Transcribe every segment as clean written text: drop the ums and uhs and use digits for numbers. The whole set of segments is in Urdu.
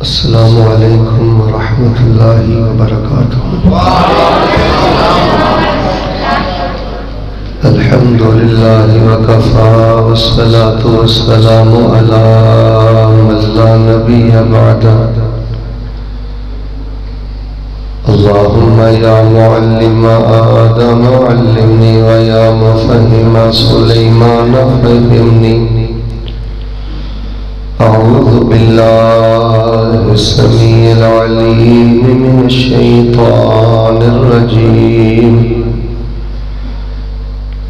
السلام علیکم ورحمۃ اللہ وبرکاتہ۔ الحمد للہ وکفی والصلاة والسلام علی من لا نبی بعدہ۔ اللہم یا معلم آدم علمنی ویا مفہم سلیمان فہمنی۔ اعوذ باللہ السمیع العلیم من الشیطان الرجیم۔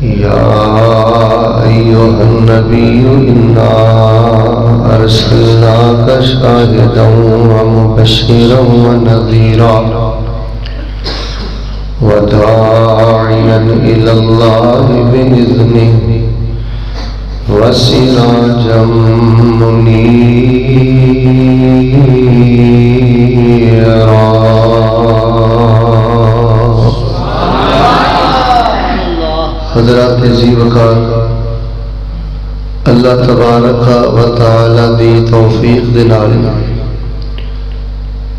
یا ایہا النبی انا ارسلناک شاہدا ومبشرا ونذیرا وداعیا الی اللہ بإذنہ وسراجا منیرا۔ حضرات عزیز وقار، اللہ تبارک و تعالی دی توفیق دے نال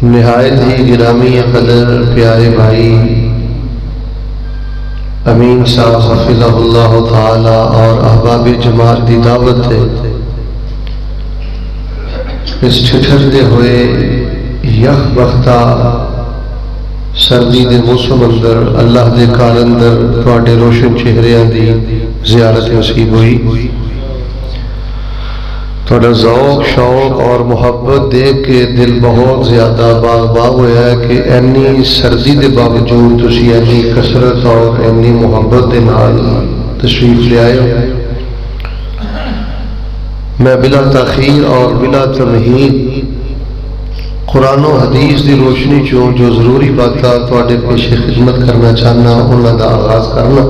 نہایت ہی گرامی قدر پیارے بھائی امین صاحب حفظہ اللہ تعالی اور احباب جماعت دی دعوت ہے اس ٹھٹھرتے ہوئے یخ بختہ سردی دے موسم اندر اللہ دے کار اندر تواڈے روشن چہریاں دی زیارت نصیب ہوئی۔ تھوڑا ذوق شوق اور محبت دیکھ کے دل بہت زیادہ باغ باغ ہویا ہے کہ اینی سردی دے باوجود تسی اینی کثرت اور اینی محبت دے نال تشریف لے آئے ہو۔ میں بلا تاخیر اور بلا تمہید قرآن و حدیث دی روشنی چوں جو ضروری باتاں تواڈے پیش خدمت کرنا چاہنا انہاں دا آغاز کرنا،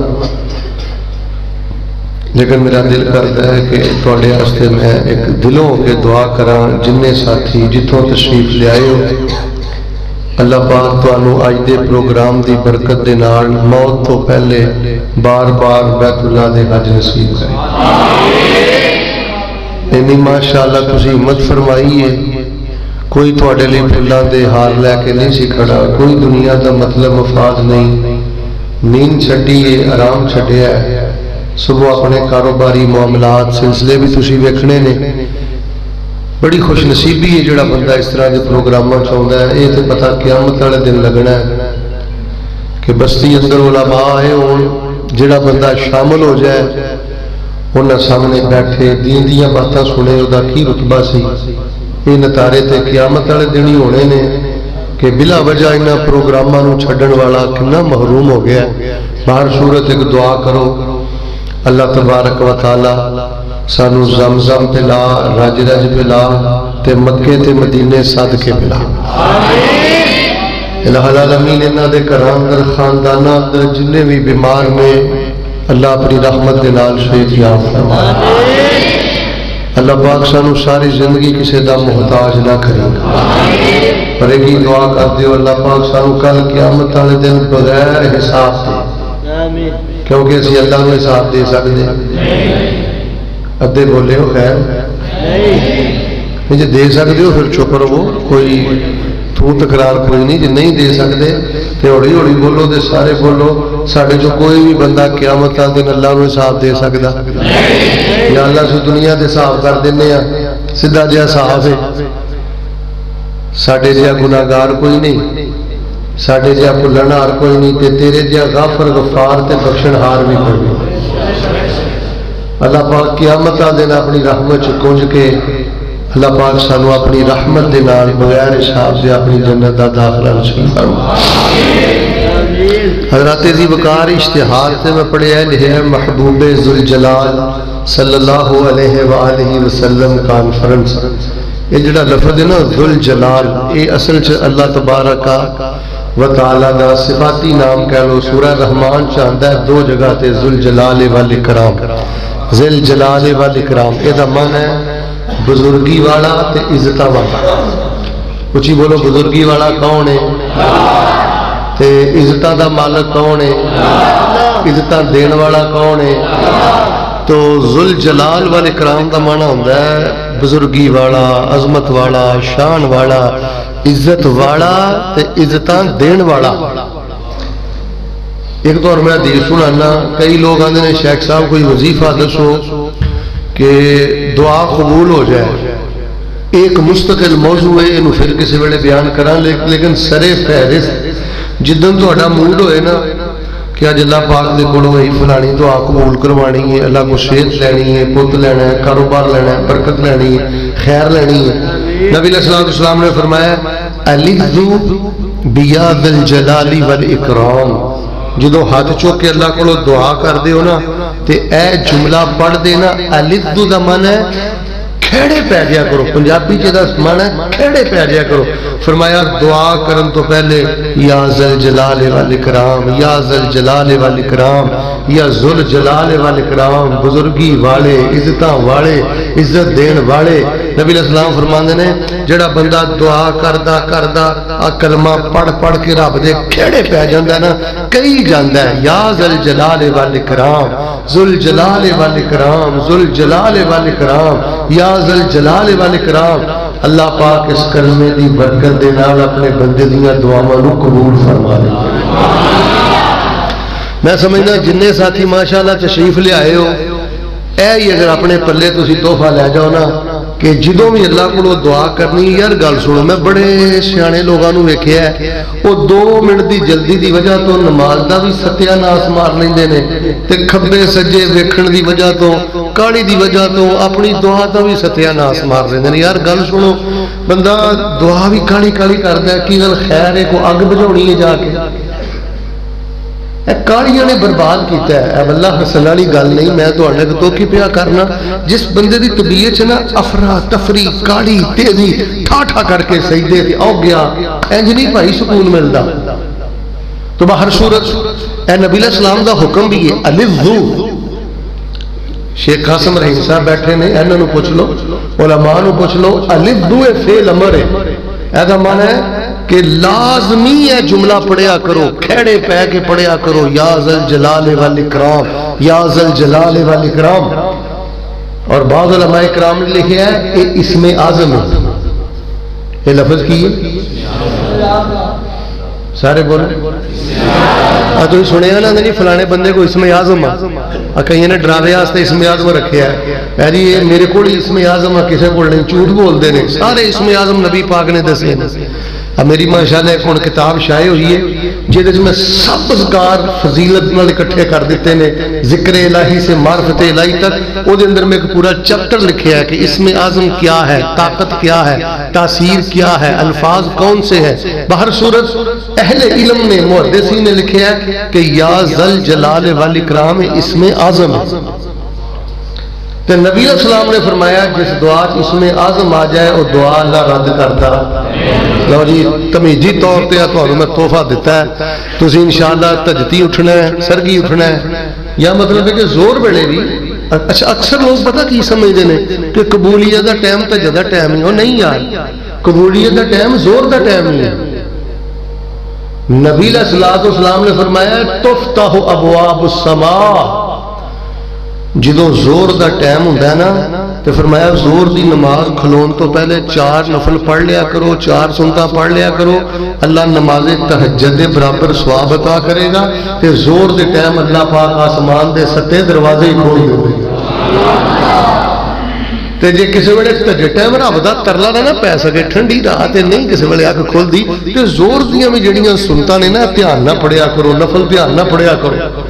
لیکن میرا دل کرتا ہے کہ تواڈے واسطے میں ایک دلوں کے دعا کراں جننے ساتھی جتوں تشریف لے آئے ہو، اللہ پاک تانوں اج دے پروگرام دی برکت دے نال موت تو پہلے بار بار بیت اللہ دے حج نصیب کرے۔ اینی ماشاءاللہ تسی ہمت فرمائی ہے، کوئی تواڈے لیے پھلاں دے ہار لے کے نہیں سی کھڑا، کوئی دنیا دا مطلب مفاد نہیں، نیند چھڈی ہے، آرام چھڈیا ہے، صبح اپنے کاروباری معاملات سلسلے بھی تسی ویکھنے نے۔ بڑی خوش نصیبی ہے جڑا بندہ اس طرح کے پروگراماں چاہتا ہے۔ یہ تو پتہ قیامت والے دن لگنا ہے کہ بستی اندر علماء آئے ہون، جڑا بندہ شامل ہو جائے انہاں سامنے بیٹھے دین دیاں باتاں سنے، وہ کی رتبہ سی۔ یہ نتارے تے قیامت والے دن ہی ہونے نے کہ بلا وجہ انہاں پروگراماں نوں چھڈن والا کنا محروم ہو گیا۔ باہر صورت ایک دعا کرو، اللہ تبارک و تعالی سانو زمزم پلا، رج رج پلا تے مکے تے مدینے صدقے پلا۔ الہ العالمین انہاں دے گھراں اندر خانداناں اندر جننے بھی بیمار نے اللہ اپنی رحمت دے نال شفا فرمائے۔ اللہ پاک سانو ساری زندگی کسی دا محتاج نہ کرے۔ پر ایک ہی دعا کر دیو، اللہ پاک سانو کل قیامت والے دن بغیر حساب دے، کیونکہ اسی اللہ کو حساب دے سکتے ادھے بولے ہو خیر جی دے سکتے ہو پھر چپ رہو، کوئی تو تکرار کوئی نہیں، جی نہیں دے سکتے تو ہوڑی ہوڑی بولو تے سارے بولو۔ ساڈے جو کوئی بھی بندہ قیامت والے دن اللہ کو حساب دے سکتا یا اللہ سے دنیا دے حساب کر دینے ہیں، سیدھا جہا حساب ہے۔ ساڈے جہا گناہگار کوئی نہیں، ساڈے جہا بھلن ہار کوئی نہیں، تے تیرے جہا غافر غفار تے بخشن ہار بھی کوئی نہیں۔ اللہ پاک قیامت والے دن اپنی رحمت کنج کے اللہ پاک سانو اپنی رحمت دے نال بغیر حساب سے اپنی جنت دا داخلہ نصیب فرمائے۔ حضرات ذی وقار اشتہار سے میں پڑھیا ہے محبوب ذوالجلال صلی اللہ علیہ وآلہ وسلم کانفرنس۔ یہ جڑا لفظ ہے نا ذوالجلال، یہ اصل چ اللہ تبارک و تعالی دا صفاتی نام کہہ لو۔ سورہ رحمان چاہتا ہے دو جگہ تے ذوالجلال والاکرام، ذل جلال والاکرام، یہ دا معنی ہے بزرگی والا تے عزت والا۔ اچھی بولو، بزرگی والا کون ہے تے عزت دا مالک کون ہے؟ عزت دین والا کون ہے؟ تو ذل جلال والاکرام دا معنی ہوتا ہے بزرگی والا، عظمت والا، شان والا، عزت والا تے عزتاں دین والا۔ ایک تو میں حدیث سنانا، کئی لوگ آتے ہیں شیخ صاحب کوئی وظیفہ دسو کہ دعا قبول ہو جائے، ایک مستقل موضوع ہے، انہوں پھر کسی ویلے بیان کرا، لیکن سرے فہرست جدن تہاڈا موڈ ہوئے نا کہ اج اللہ پاک دے کولوں ہی فلانی دعا قبول کروانی ہے، اللہ کو صحت لینی ہے، پت لینا ہے، کاروبار لینا ہے، برکت لینی ہے، خیر لینی ہے، نبی علیہ الصلوۃ والسلام نے فرمایا الذو بیا ذل جلال والاکرام، جدو ہاتھ چوک کے اللہ کو دعا کر دے ہو نا تے اے جملہ پڑھ دینا، الذو دا معنی ہے کھیڑے پہ جایا کرو، پنجابی جدا معنی ہے کھیڑے پہ جایا کرو۔ فرمایا دعا کرن تو پہلے یا ذل جلال والاکرام، یا ذل جلال والاکرام، یا ذل جلال والاکرام، بزرگی والے، عزتاں والے، عزت دین والے۔ نبی علیہ السلام فرماندے نے جڑا بندہ دعا کردا کردا کلمہ پڑھ کے رب دے کھیڑے پہ جاندا ہے نا، کئی جاندا ہے یا ذل جلال والاکرام، ذل جلال والاکرام، ذل جلال والاکرام، یا ذل جلال والاکرام۔ اللہ پاک اس کلمے دی برکت دے نال اپنے بندے دیاں دعاواں نو قبول فرما لے۔ میں سمجھنا جننے ساتھی ماشاءاللہ تشریف لے آئے ہو، اے ہی اگر اپنے پلے تسی تحفہ لے جاؤ نا کہ جدوں بھی اللہ کو دعا کرنی، یار گل سنو، میں بڑے سیانے لوگوں نے ویکھیا ہے وہ 2 منٹ دی جلدی دی وجہ تو نماز دا بھی ستیا ناس مار لیندے نے تے کھبے سجے ویکھن دی وجہ تو، کالی دی وجہ تو اپنی دعا دا بھی ستیا ناس مار لیندے نے۔ یار گل سنو، بندہ دعا بھی کالی کالی کردا ہے، کی گل خیر ہے، کو اگ بجھاونی ہے جا کے، کالیاں نے برباد کیتا ہے۔ اب اللہ حسن والی گل نہیں، میں تو اڑنے تو کی پیا کرنا، جس بندے دی طبیعت چ نا افرا تفری، کالی تیزی، ٹھا ٹھا کر کے سجدے تے آ گیا، انج نہیں بھائی سکون ملدا۔ تو باہر صورت اے نبی علیہ السلام دا حکم بھی ہے الذو۔ شیخ قاسم رحیم صاحب بیٹھے نے، انہاں نو پوچھ لو، علماء نو پوچھ لو، الذو فعل امر ہے، ایدا معنی ہے کہ لازمی ہے جملہ پڑھیا کرو، کھیڑے پہ کے پڑھیا کرو، یا ذل جلال والاکرام، یا ذل جلال والاکرام۔ اور بعض علماء کرام نے لکھا ہے یہ اسم اعظم ہے، یہ لفظ کی ہے، سارے بولیں تو سنیا نا نہیں فلانے بندے کو اسم اعظم ہے، کئی نے ڈراوے واسطے اسم اعظم رکھیا ہے، جی یہ میرے کو اسم اعظم ہے، کسی کو نہیں، جھوٹ بولتے ہیں، سارے اسم اعظم نبی پاک نے دسے نے۔ اب میری ماشاءاللہ ایک ہن کتاب شائع ہوئی ہے جہدے میں سب اذکار فضیلت نال اکٹھے کر دیتے نے، ذکر الہی سے معرفت الہی تک، او دے اندر میں ایک پورا چیپٹر لکھیا ہے کہ اسم اعظم کیا ہے، طاقت کیا ہے، تاثیر کیا ہے، الفاظ کون سے ہیں۔ باہر صورت اہل علم نے، محدثین نے لکھیا ہے کہ یا ذل جلال والاکرام اسم اعظم ہے۔ تو نبی علیہ السلام نے فرمایا جس دعا اسم اعظم آ جائے وہ دعا اللہ رد کرتا۔ لو جی تمیزی طور پہ تمہیں میں تحفہ دیتا ہے، تسی انشاءاللہ تجتی اٹھنا ہے، سرگی اٹھنا ہے، یا مطلب ہے کہ زور بڑے بھی۔ اچھا اکثر لوگ پتہ کی سمجھتے ہیں کہ قبولیت دا ٹائم تو جدہ ٹائم ہی ہو، نہیں یار، قبولیت دا ٹائم زور دا ٹائم ہی ہے۔ نبی علیہ السلام نے فرمایا تفتح ابواب السماء، جدو زور دا ٹائم ہوندا ہے نا تو فرمایا زور دی نماز کھلون تو پہلے 4 نفل پڑھ لیا کرو، 4 سنتاں پڑھ لیا کرو، اللہ نماز تہجد دے برابر ثواب عطا کرے گا۔ تے زور دے ٹائم اللہ پاک آسمان دے 7 دروازے ہی کھول دے۔ تے جے کسی ویلے تہجد ٹائم رب دا ترلا نہ پے سکے، ٹھنڈی رات نہیں کسی ویلے اکھ کھل دی، تے زور دیاں وی جڑیاں سنتاں نے نا دھیان نہ پڑھیا کرو، نفل دھیان نہ پڑھیا کرو۔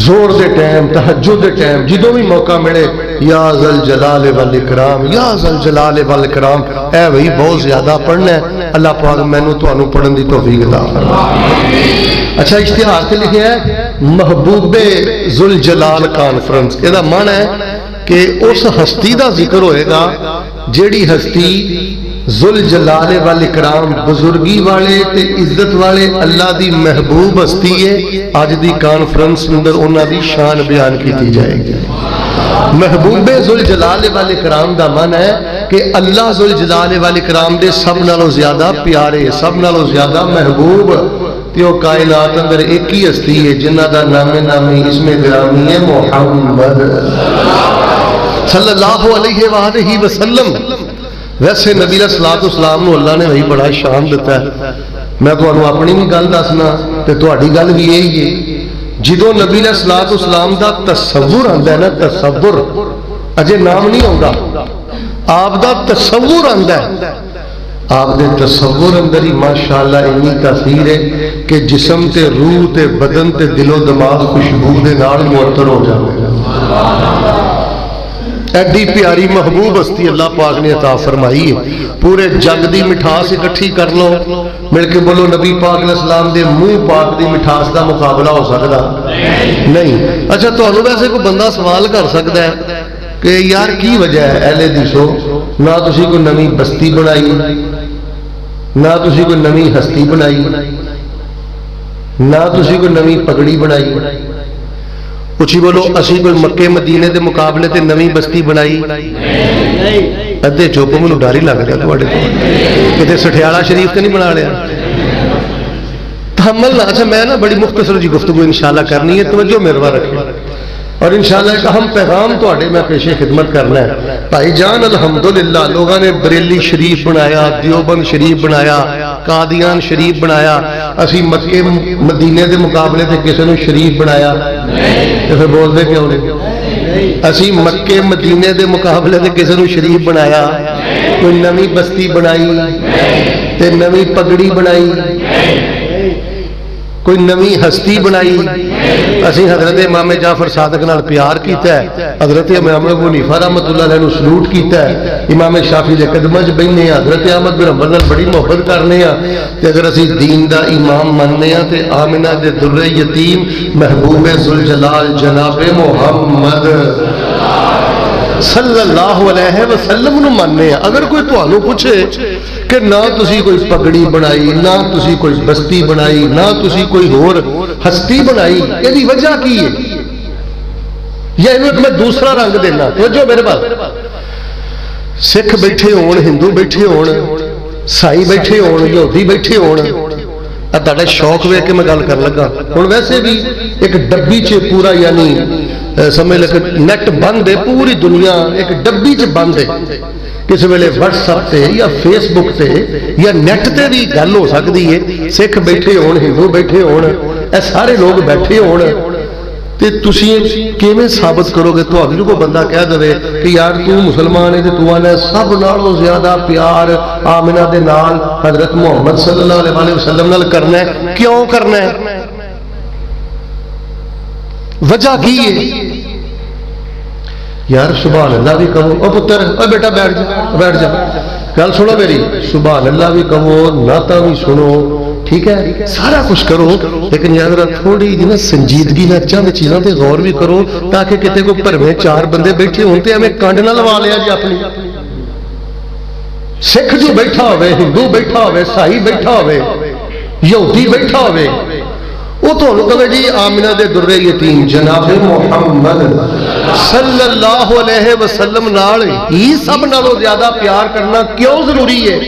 زور دے ٹائم، تہجد دے ٹائم، جدوں بھی موقع ملے یا ذل جلال والاکرام، یا ذل جلال والاکرام، اے وہی بہت زیادہ پڑھنا ہے۔ اللہ پاک مینوں تانوں پڑھن دی توفیق عطا فرمائے۔ اچھا اشتہار تے لکھیا ہے محبوب ذل جلال کانفرنس، یہ معنی ہے کہ اس ہستی دا ذکر ہوئے گا جیڑی ہستی ذل جلال والاکرام، بزرگی والے تے عزت والے اللہ دی محبوب ہستی ہے۔ آج دی کانفرنس اندر انہاں دی شان بیان کیتی جائے گی۔ محبوب ذل جلال والاکرام دا معنی ہے کہ اللہ ذل جلال والاکرام دے سب نالوں زیادہ پیارے، سب نالوں زیادہ محبوب تے وہ کائنات اندر ایک ہی ہستی ہے جنہ دا نام نامی اسم گرامی ہے محمد صلی اللہ علیہ وآلہ وسلم. ویسے نبی علیہ الصلوۃ والسلام نو اللہ نے وہی بڑا شان دیتا ہے. میں تمہیں اپنی بھی گل دسنا تے تہاڈی گل بھی یہی ہے. جدوں نبی علیہ الصلوۃ والسلام دا تصور آندا ہے نا، تصور اجے نام نہیں آندا، آپ دا تصور آندا ہے. آپ دے تصور اندر ہی ماشاءاللہ اتنی تاثیر ہے کہ جسم تے روح تے بدن تے دل و دماغ خوشبو دے نال معطر ہو جاندے ہیں. ایڈی پیاری محبوب ہستی اللہ پاک نے عطا فرمائی ہے. پورے جگ دی مٹھاس اکٹھی کر لو، مل کے بولو نبی پاک علیہ السلام دے منہ پاک دی مٹھاس دا مقابلہ ہو سکتا نہیں. اچھا تمہیں ویسے کوئی بندہ سوال کر سکتا ہے کہ یار کی وجہ ہے اہل حدیثو نہ تسی کوئی نویں بستی بنائی، نہ تسی کوئی نویں ہستی بنائی، نہ تسی کوئی نویں پگڑی بنائی. اچھی بولو اسی کوئی مکے مدینے دے مقابلے تے نویں بستی بنائی؟ ادھے چوپ مینوں ڈر ہی لگ رہا تواڈے تو کتے سٹھیالا شریف تے نہیں بنا لیا تحمل. اچھا میں نا بڑی مختصر جی گفتگو انشاءاللہ کرنی ہے، توجہ میرے رکھیں اور انشاءاللہ ایک اہم پیغام تواڈے میں پیش خدمت کرنا ہے. بھائی جان الحمدللہ لوگوں نے بریلی شریف بنایا، دیوبند شریف بنایا، قادیان شریف بنایا. اسی مکے مدینے دے مقابلے تے کسی نے شریف بنایا تے پھر بول دے کیوں نہیں؟ اسی مکے مدینے دے مقابلے تے کسی نے شریف بنایا، کوئی نویں بستی بنائی تے نویں پگڑی بنائی، کوئی نویں ہستی بنائی. اسی حضرت امام جعفر صادق نال پیار کیتا ہے، حضرت امام ابو حنیفہ رحمۃ اللہ علیہ نو سلوٹ کیتا ہے، امام شافعی دے قدماں وچ بیٹھنے ہیں، حضرت احمد بن حنبل نال بڑی محبت کرنے ہیں. تے اگر اسی دین دا امام مننے ہیں تے آمنہ دے در یتیم محبوب ذوالجلال جناب محمد صلی اللہ علیہ وسلم نو ماننے ہیں. اگر کوئی تانوں پوچھے کہ نہ تسی کوئی پگڑی بنائی، نہ تسی کوئی بستی بنائی، نہ تسی کوئی اور ہستی بنائی، یہ وجہ کی ہے؟ یا انہوں میں دوسرا رنگ دینا توجہ میرے پاس. سکھ بیٹھے ہون، ہندو بیٹھے ہون، سائی بیٹھے ہون، یہودی بیٹھے ہون، تہاڈا شوق ویکھ کے میں گل کر لگا. ہن ویسے بھی ایک ڈبی چ پورا یعنی سمجھ لے نیٹ بند ہے، پوری دنیا ایک ڈبی چ بند ہے. کسی ویلے واٹس ایپ تے یا فیس بک تے یا نیٹ تے بھی گل ہو سکتی ہے. سکھ بیٹھے ہون، ہندو بیٹھے ہون، اے سارے لوگ بیٹھے ہون تے تسی کیویں ثابت کرو گے؟ تہاڈے کوئی بندہ کہہ دے کہ یار تو مسلمان ہے تے تو نے سب نالوں زیادہ پیار آمنہ دے نال حضرت محمد صلی اللہ علیہ وسلم نال کرنا ہے، کیوں کرنا ہے؟ وجہ کی ہے؟ یار سبحان اللہ بھی کہو، او پتر او بیٹا بیٹھ جا، بیٹھ جا، گل سنو میری. سبحان اللہ بھی کہو، نعتاں بھی سنو، ٹھیک ہے، سارا کچھ کرو، لیکن یاد رکھ تھوڑی جی نا سنجیدگی نہ چند چیزاں تے غور بھی کرو تاکہ کتے کو بھرویں چار بندے بیٹھے ہون تے ہمیں کنڈ نہ لوا لیا جی اپنی. سکھ جو بیٹھا ہوئے، ہندو بیٹھا ہوئے، سائی بیٹھا ہوئے، یہودی بیٹھا ہوئے، وہ تو کہے جی آمنہ دے در یتیم جناب محمد صلی اللہ علیہ وسلم نال ہی سب نالوں زیادہ پیار کرنا کیوں ضروری ہے؟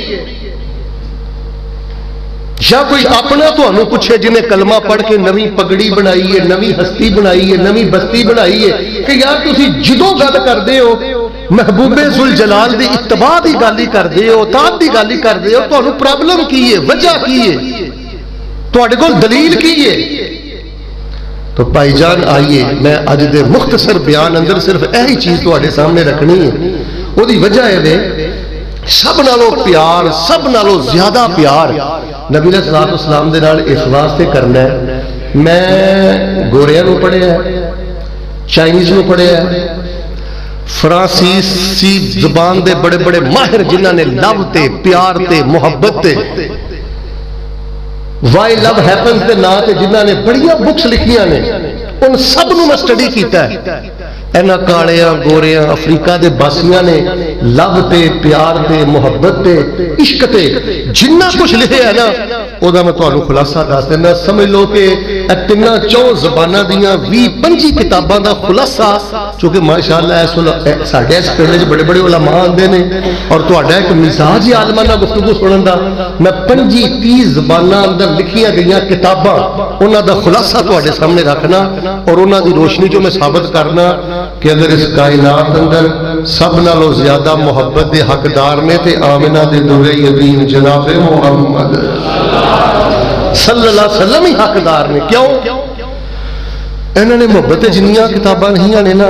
یا کوئی اپنا تانوں پوچھے جنہیں کلمہ پڑھ کے نویں پگڑی بنائی ہے، نویں ہستی بنائی ہے، نویں بستی بنائی ہے کہ یار تسی جدوں گل کردے ہو محبوب ذوالجلال دی اتباع دی گل ہی کردے ہو، اطاعت دی گل ہی کردے ہو، تانوں پرابلم کی ہے؟ وجہ کی ہے؟ تواڈے کول دلیل کی ہے؟ تو بھائی جان آئیے میں اج دے مختصر بیان اندر صرف یہی چیز تواڈے سامنے رکھنی ہے. وہ دی وجہ ہے سب نالوں پیار، سب نالوں زیادہ پیار نبی علیہ الصلوۃ والسلام دے نال اس واسطے کرنا ہے. میں گوریاں نو پڑھیا ہے، چائنیز نو پڑھیا ہے، فرانسیسی زبان دے بڑے بڑے ماہر جنہاں نے لو تے پیار تے محبت تے وائی لو ہیپنز دے نا تے جنہاں نے بڑیاں بکس لکھیاں نے ان سب نو میں سٹڈی کیتا ہے. اینا کالیاں گوریاں افریقہ دے باسیاں نے لو تے پیار تے محبت تے عشق تے جنہ کچھ لکھے ہے نا وہ میں تمہیں خلاصہ دس دینا. سمجھ لو کہ تینا چون زبانوں دیا 20-25 کتاباں دا خلاصہ, چونکہ ماشاءاللہ ساڈے اس پنڈ بڑے بڑے علماء آتے ہیں اور تہاڈا ایک مزاج ہی عالمانہ گفتگو سنن دا. میں 25-30 زباناں اندر لکھیاں گئیاں کتاباں انہاں دا خلاصہ تہاڈے سامنے رکھنا اور انہاں دی روشنی جو میں ثابت کرنا کہ اگر اس کائنات اندر سب نالوں زیادہ محبت دے حقدار نے تے آمنہ دے دورے یتیم جناب محمد صلی اللہ علیہ وسلم ہی حقدار نے. کیوں؟ انہوں نے محبت جنیاں کتاباں نہیں آنے نا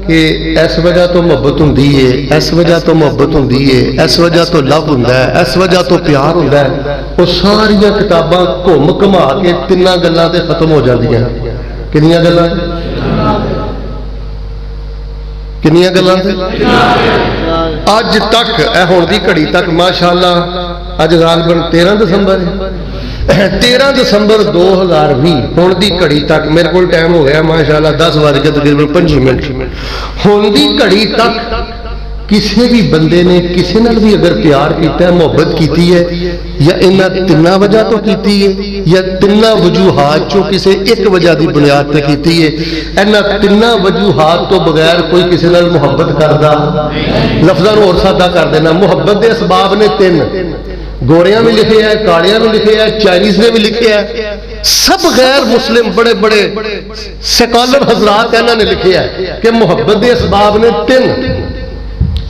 کہ اس وجہ تو محبت ہوندی ہے, اس وجہ تو محبت ہوندی ہے, اس وجہ تو لو ہوندا ہے, اس وجہ تو پیار ہوندا ہے. وہ ساری کتاباں گھم گھما کے تیناں گلاں تے ختم ہو جاندیاں. کنیاں گلاں کنیاں گلاں تے اج تک اے ہون دی گھڑی تک ماشاءاللہ اج غالباً 13 دسمبر ہے 13 دسمبر 2020 ہون دی گھڑی تک میرے کو ٹائم ہو گیا ماشاءاللہ 10 بج کے تقریباً 5 منٹ. ہون دی گھڑی تک کسی بھی بندے نے کسی نال بھی اگر پیار کیتا ہے محبت کیتی ہے یا انہاں تیناں وجہ تو کیتی ہے یا تیناں وجوہات چوں کسی ایک وجہ دی بنیاد تے کیتی ہے. انہاں تیناں وجوہات تو بغیر کوئی کسی نال محبت کردا لفظاں نوں اور سادہ کر دینا. محبت دے اسباب نے 3, گوریاں بھی لکھے ہیں, کالیاں بھی لکھے ہیں, چائنیز نے بھی لکھے ہیں, سب غیر مسلم بڑے بڑے سیکولر حضرات انہوں نے لکھے ہیں کہ محبت دے اسباب نے 3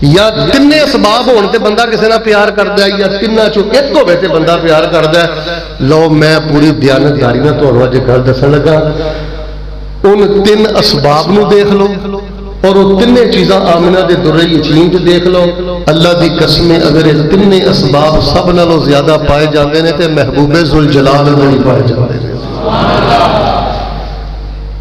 یا 3 اسباب ہون تے بندہ کسی نہ پیار کردا ہے یا تیناں چوں ایک ہوے تے بندہ پیار کردا ہے. لو میں پوری دیانتداری نال تہانوں اج گل دسن لگا. ان 3 اسباب نو دیکھ لو اور وہ 3 چیزاں آمنہ دے درے یتیم تے دیکھ لو. اللہ دی قسم اگر یہ 3 اسباب سب نالوں زیادہ پائے جاندے نے تے محبوب ذوالجلال نہیں پائے جاندے نے.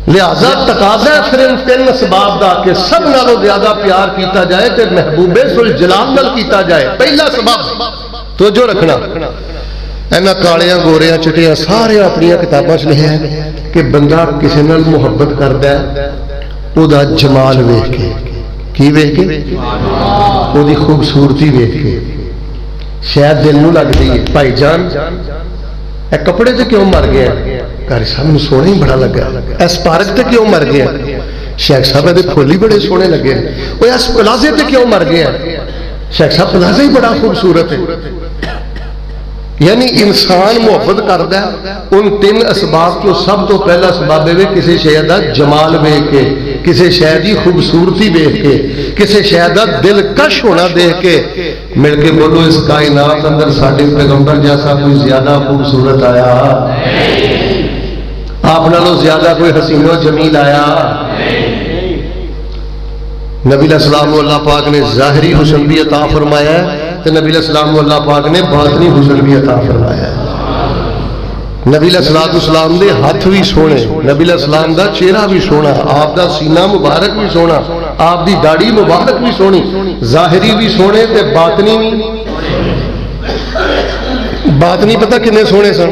لہذا تقاضا ہے پھر ان 3 اسباب دا کہ سب نالوں زیادہ پیار کیتا جائے تے محبوب ذوالجلال نال کیتا جائے. پہلا سبب توجہ رکھنا, اینا کالیاں گوریاں چٹیاں سارے اپنی کتاباں چ لکھیا ہے کہ بندہ کسی نال محبت کردا ہے او دا جمال ویکھ کے. کی ویکھ کے؟ او دی خوبصورتی ویکھ کے شاید دل نوں لگدی ہے بھائی جان اے کپڑے تے کیوں مر گیا, قاری صاحب نوں سونے ہی بڑا لگا, اس پارک تے کیوں مر گیا, شیخ صاحب دے پھول ہی بڑے سونے لگے, او اس پلازے تے کیوں مر گیا, شیخ صاحب پلازے ہی بڑا خوبصورت ہے. یعنی انسان محبت کردا ہے ان 3 اسباب تو سب تو پہلا سبب ہے کسی شے دا جمال ویکھ کے, کسی شے دی خوبصورتی ویکھ کے, کسی شے دا دلکش ہونا دیکھ کے. مل کے بولو اس کائنات اندر ساڈے پیغمبر جیسا کوئی زیادہ خوبصورت آیا, آپ نالوں زیادہ کوئی حسین و جمیل آیا. نبی علیہ السلام کو اللہ پاک نے ظاہری حسن بھی عطا فرمایا ہے تو نبی علیہ السلام کو اللہ پاک نے باطنی حسن بھی عطا فرمایا ہے. نبی علیہ السلام دے ہاتھ بھی سونے, نبی علیہ السلام دا چہرہ بھی سونا, آپ دا سینہ مبارک بھی سونا, آپ دی داڑھی مبارک بھی سونی, ظاہری بھی سونے تے باطنی بھی. باطنی پتہ کنے سونے سن؟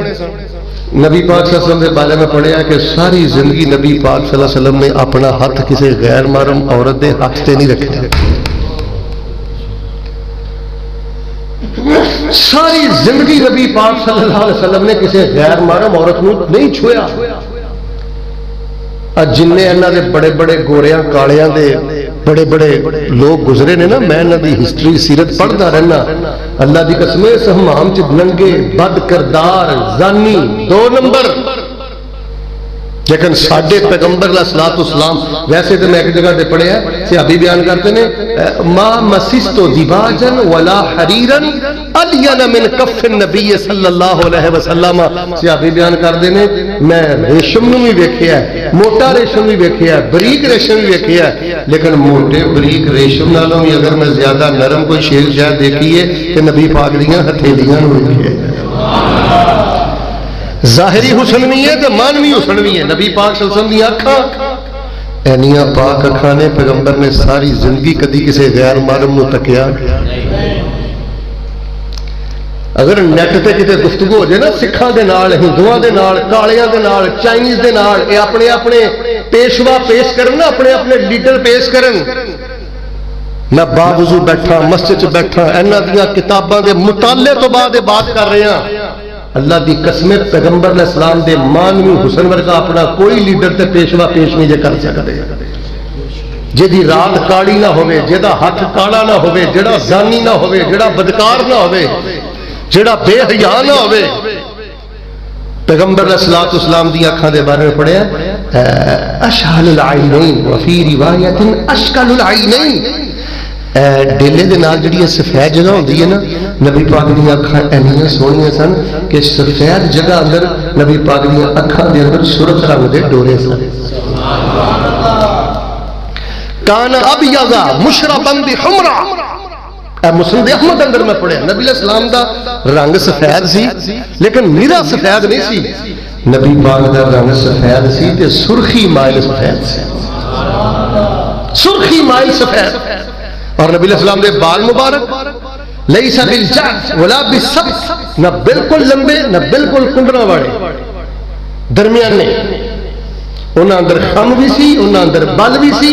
نبی پاک صلی اللہ علیہ وسلم کے بارے میں پڑھیا کہ ساری زندگی نبی پاک صلی اللہ علیہ وسلم نے اپنا ہاتھ کسی غیر محرم عورت دے ہاتھ تے نہیں رکھا. ساری زندگی نبی پاک صلی اللہ علیہ وسلم نے کسی غیر محرم عورت نو نہیں چھویا. جن انہاں دے بڑے بڑے گوریاں کالیاں دے بڑے بڑے لوگ گزرے نے نا, میں انہاں دی ہسٹری سیرت پڑھدا رہنا. اللہ دی قسم اس ہمام چ ننگے بد کردار زانی 2 نمبر, لیکن ساڈے پیغمبر علیہ الصلوۃ والسلام ویسے تو میں ایک جگہ تے پڑھیا صحابی بیان کرتے ہیں ما مسستو دیباجن ولا حریرا الین من کف النبی صلی اللہ علیہ وسلم. صحابی بیان کرتے ہیں میں ریشم نو بھی ویکھیا ہے, موٹا ریشم بھی ویکھیا ہے, بریک ریشم بھی ویکھیا ہے, لیکن موٹے بریک ریشم نالوں بھی اگر میں زیادہ نرم کوئی شیر شاید دیکھی ہے کہ نبی پاک دیاں ہتھیلیاں نو ویکھیا ہے. ظاہری حسن بھی ہے تو مانوی حسن بھی ہے. نبی پاک صلی اللہ علیہ وسلم دی اکھاں اینیاں پاک اکھاں نے پیغمبر نے ساری زندگی کدی کسی غیر محرم نو تکیا. اگر نیٹ تے کتے گفتگو ہو جائے نا سکھاں دے نال, ہندوؤں دے نال, کالیاں دے نال, چائنیز دے نال, اے اپنے اپنے پیشوا پیش کرن نا, اپنے اپنے لیڈر پیش کرن, میں باوضو بیٹھا مسجد بیٹھا انہاں دیاں کتاباں دے مطالعے تو بعد بات کر رہے ہیں. اللہ دی قسم پیغمبر علیہ السلام دے مانوی حسن ورگا اپنا کوئی لیڈر تے پیشوا پیش نہیں جے کر سکتے جیدی رات کاڑی نہ ہوئے، جیدہ ہاتھ کاڑا نہ ہوئے، جیڑا زانی نہ ہوئے، جیڑا بدکار نہ ہوئے، جیڑا بے حیا نہ ہوئے۔ پیغمبر علیہ السلام دی آنکھاں دے بارے میں پڑھے اشحل العینین وفی روایت اشکل العینین، ڈیلے دے نال جڑی سفید جگہ ہوندی ہے نا، نبی پاک دی اکھاں اینیاں سونیاں سن کہ سفید جگہ اندر نبی پاک دی اکھاں دے اندر سرخ رنگ دے ڈورے سن۔ کان ابیض مشربا بحمرا، مسلم احمد اندر میں پڑھے نبی علیہ السلام دا رنگ سفید سی لیکن میرا سفید نہیں سی، نبی پاک دا رنگ سفید سی تے سرخی مائل سفید سی، سرخی مائل سفید۔ اور نبی علیہ السلام دے بال مبارک لیس بالجعد ولا بالسبت، نہ بالکل لمبے نہ بالکل کنڈرا واڑے، درمیانے، انہاں اندر خم بھی سی، انہاں اندر بل بھی سی،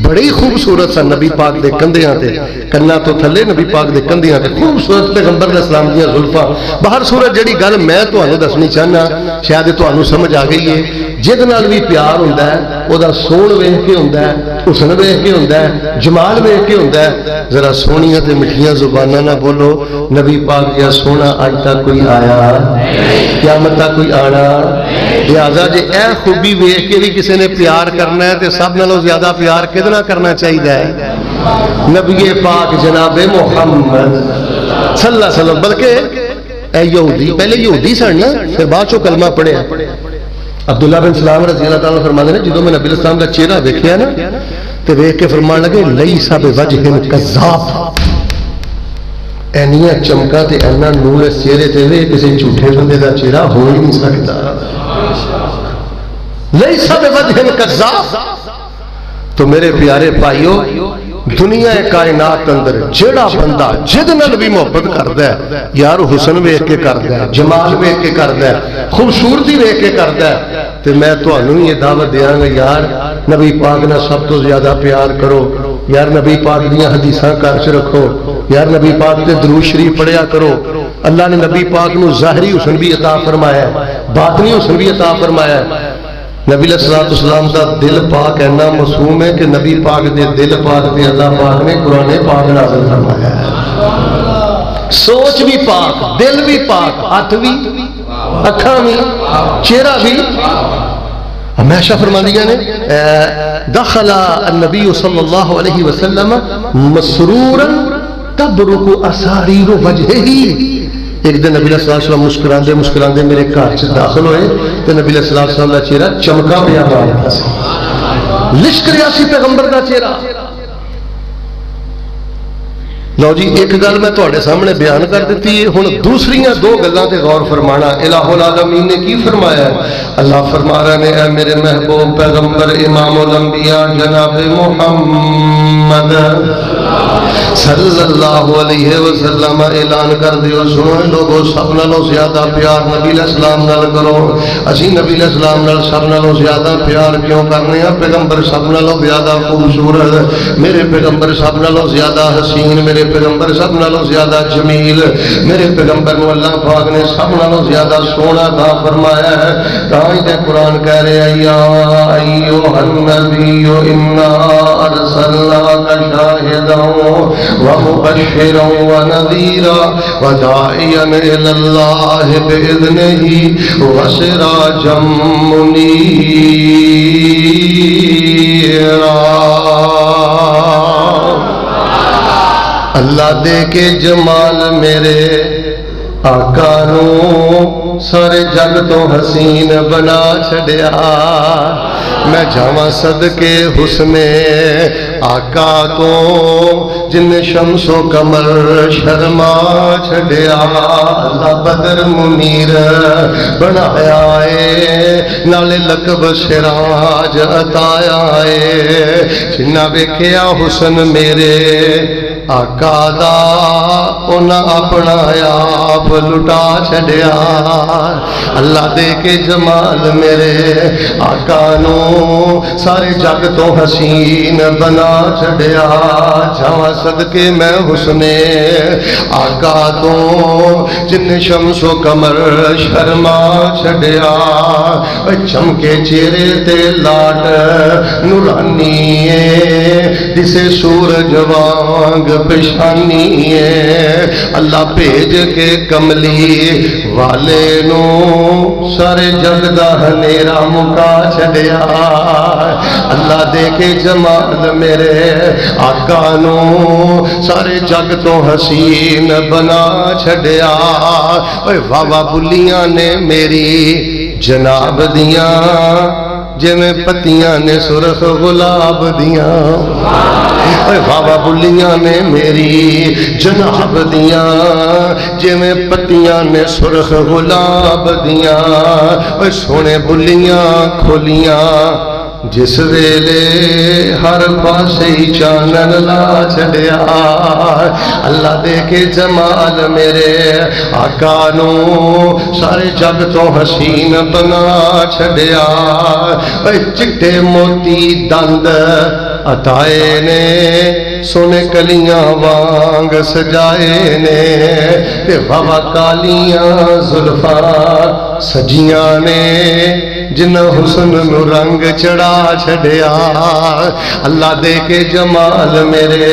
بڑی خوبصورت سن نبی پاک دے کندھیاں تے، کنا تو تھلے نبی پاک دے کندھیاں تے خوبصورت پیغمبر علیہ السلام دیاں زلفاں۔ باہر صورت جڑی گل میں تانوں دسنی چاہنا شاید تانوں سمجھ آ گئی ہے، جد نال بھی پیار ہوندا ہے او دا سون ویکھ کے ہوندا ہے، حسن ویکھ کے ہوندا ہے، جمال ویکھ کے ہوندا ہے۔ ذرا سونیاں تے مٹھیاں زباناں نہ بولو، نبی پاک یا سونا اج تک کوئی آیا قیامت تک کوئی آنا، لہذا جے اے خوبی ویکھ کے بھی کسی نے پیار کرنا ہے تے سب نالوں زیادہ پیار کدنا کرنا چاہیے؟ نبی پاک جناب محمد صلی اللہ علیہ وسلم۔ بلکہ اے یہودی، پہلے یہودی سن نا، پھر بعد چوں کلمہ پڑھے۔ عبداللہ بن سلام رضی اللہ تعالیٰ فرماتے ہیں جدوں میں نبی علیہ السلام کا چہرہ دیکھیا نا تے ویکھ کے فرمان لگے لیس بوجہ کذاب، اینیاں چمکا تے اینا نور اس چہرے تے وے کسی جھوٹے بندے دا چہرہ ہو ہی نہیں سکتا، لیس بوجہ کذاب۔ تو میرے پیارے بھائیو، دنیا کائنات اندر جڑا بندہ جد نال بھی محبت کردا ہے یار حسن ویکھ کے کردا ہے، جمال ویکھ کے کردا ہے، خوبصورتی ویکھ کے کردا ہے، تے میں تانوں یہ دعوت دیاں گا یار نبی پاک نال سب تو زیادہ پیار کرو، یار نبی پاک دیاں حدیثاں گھر چ رکھو، یار نبی پاک تے درود شریف پڑھیا کرو۔ اللہ نے نبی پاک نو ظاہری حسن بھی عطا فرمایا ہے، باطنی حسن بھی عطا فرمایا ہے۔ نبی علیہ السلام دا دل پاک اینا معصوم ہے کہ نبی پاک دے دل پاک تے اللہ پاک نے قرآن پاک نازل فرمایا ہے۔ سوچ بھی پاک، دل بھی پاک، ہاتھ بھی، اکھاں بھی، چہرہ بھی۔ ہمیشہ فرماندیاں نے دخل النبی صلی اللہ علیہ وسلم مسرورا تبرق اساریر وجہہ۔ ایک دن نبی علیہ السلام مسکراندے مسکراندے میرے گھر چ داخل ہوئے تو نبی علیہ السلام کا چہرہ چمکا پیا مارتا سی، لشک رہا سی پیغمبر کا چہرہ۔ لو جی ایک گل میں تواڈے سامنے بیان کر دیتی ہے، ہن دوسریاں دو گلاں تے غور فرمانا۔ الہ العالمین نے کی فرمایا ہے؟ اللہ فرما رہے نے اے میرے محبوب پیغمبر امام الانبیاء جناب محمد صلی اللہ علیہ وسلم اعلان کر دیو، سنو لوگو سب نالوں زیادہ پیار نبی علیہ السلام نال کرو۔ اسی نبی علیہ السلام نال سب نالوں زیادہ پیار کیوں کرنے ہیں؟ پیغمبر سب نالوں زیادہ خوبصورت، میرے پیغمبر سب نالوں زیادہ حسین، میرے پیغمبر سب نالوں زیادہ جمیل، میرے پیغمبر کو اللہ پاک نے سب نالوں زیادہ سونا عطا فرمایا ہے۔ تاں تے قرآن کہہ رہے ہیں یا ایھا النبی انا ارسلناک شاہدا ومبشرا ونذیرا وداعیا الی اللہ باذنہ وسراجا منیرا۔ اللہ دے کے جمال میرے آقا نو سارے جگ تو حسین بنا چھڑیا، میں جاواں صدقے حسن آقا تو جن شمس و قمر شرما چھڑیا۔ اللہ بدر منیر بنایا ہے، نالے لقب سراج عطایا ہے، جنہ ویکھیا حسن میرے آقا دا انہاں اپنا آپ لٹا چھڑیا۔ اللہ دے کے جمال میرے آقا نو سارے جگ تو حسین بنا چھڑیا۔ جاواں صدقے میں حسن آقا تو جن شمس و قمر شرما چھڑیا چمکے چہرے تے لاٹ نورانی ہے جسے سورج وانگ پشانی ہے اللہ بھیج کے کملی والے نو سارے جگ دا ہنیرا مکا چھڑیا اللہ دے کے جمال میرے آقا نو سارے جگ تو حسین بنا چھڑیا اوے واہ واہ بلیاں نے میری جناب دیاں جے میں پتیاں نے سرخ گلاب دیاں اوے واہ واہ بلیاں نے میری جناب دیاں جے میں پتیاں نے سرخ گلاب دیاں اوے سونے بلیاں کھولیاں جس ویلے ہر پاسے ہی چانن لا چھڑیا اللہ دے کے جمال میرے آقا نو سارے جگ تو حسین بنا چھڑیا اے چٹے موتی دند عطائے نے سونے کلیاں وانگ سجائے نے تے بابا کالیاں زلفاں سجیاں نے جن حسن نو رنگ چڑھا چھڑیا اللہ دے کے جمال میرے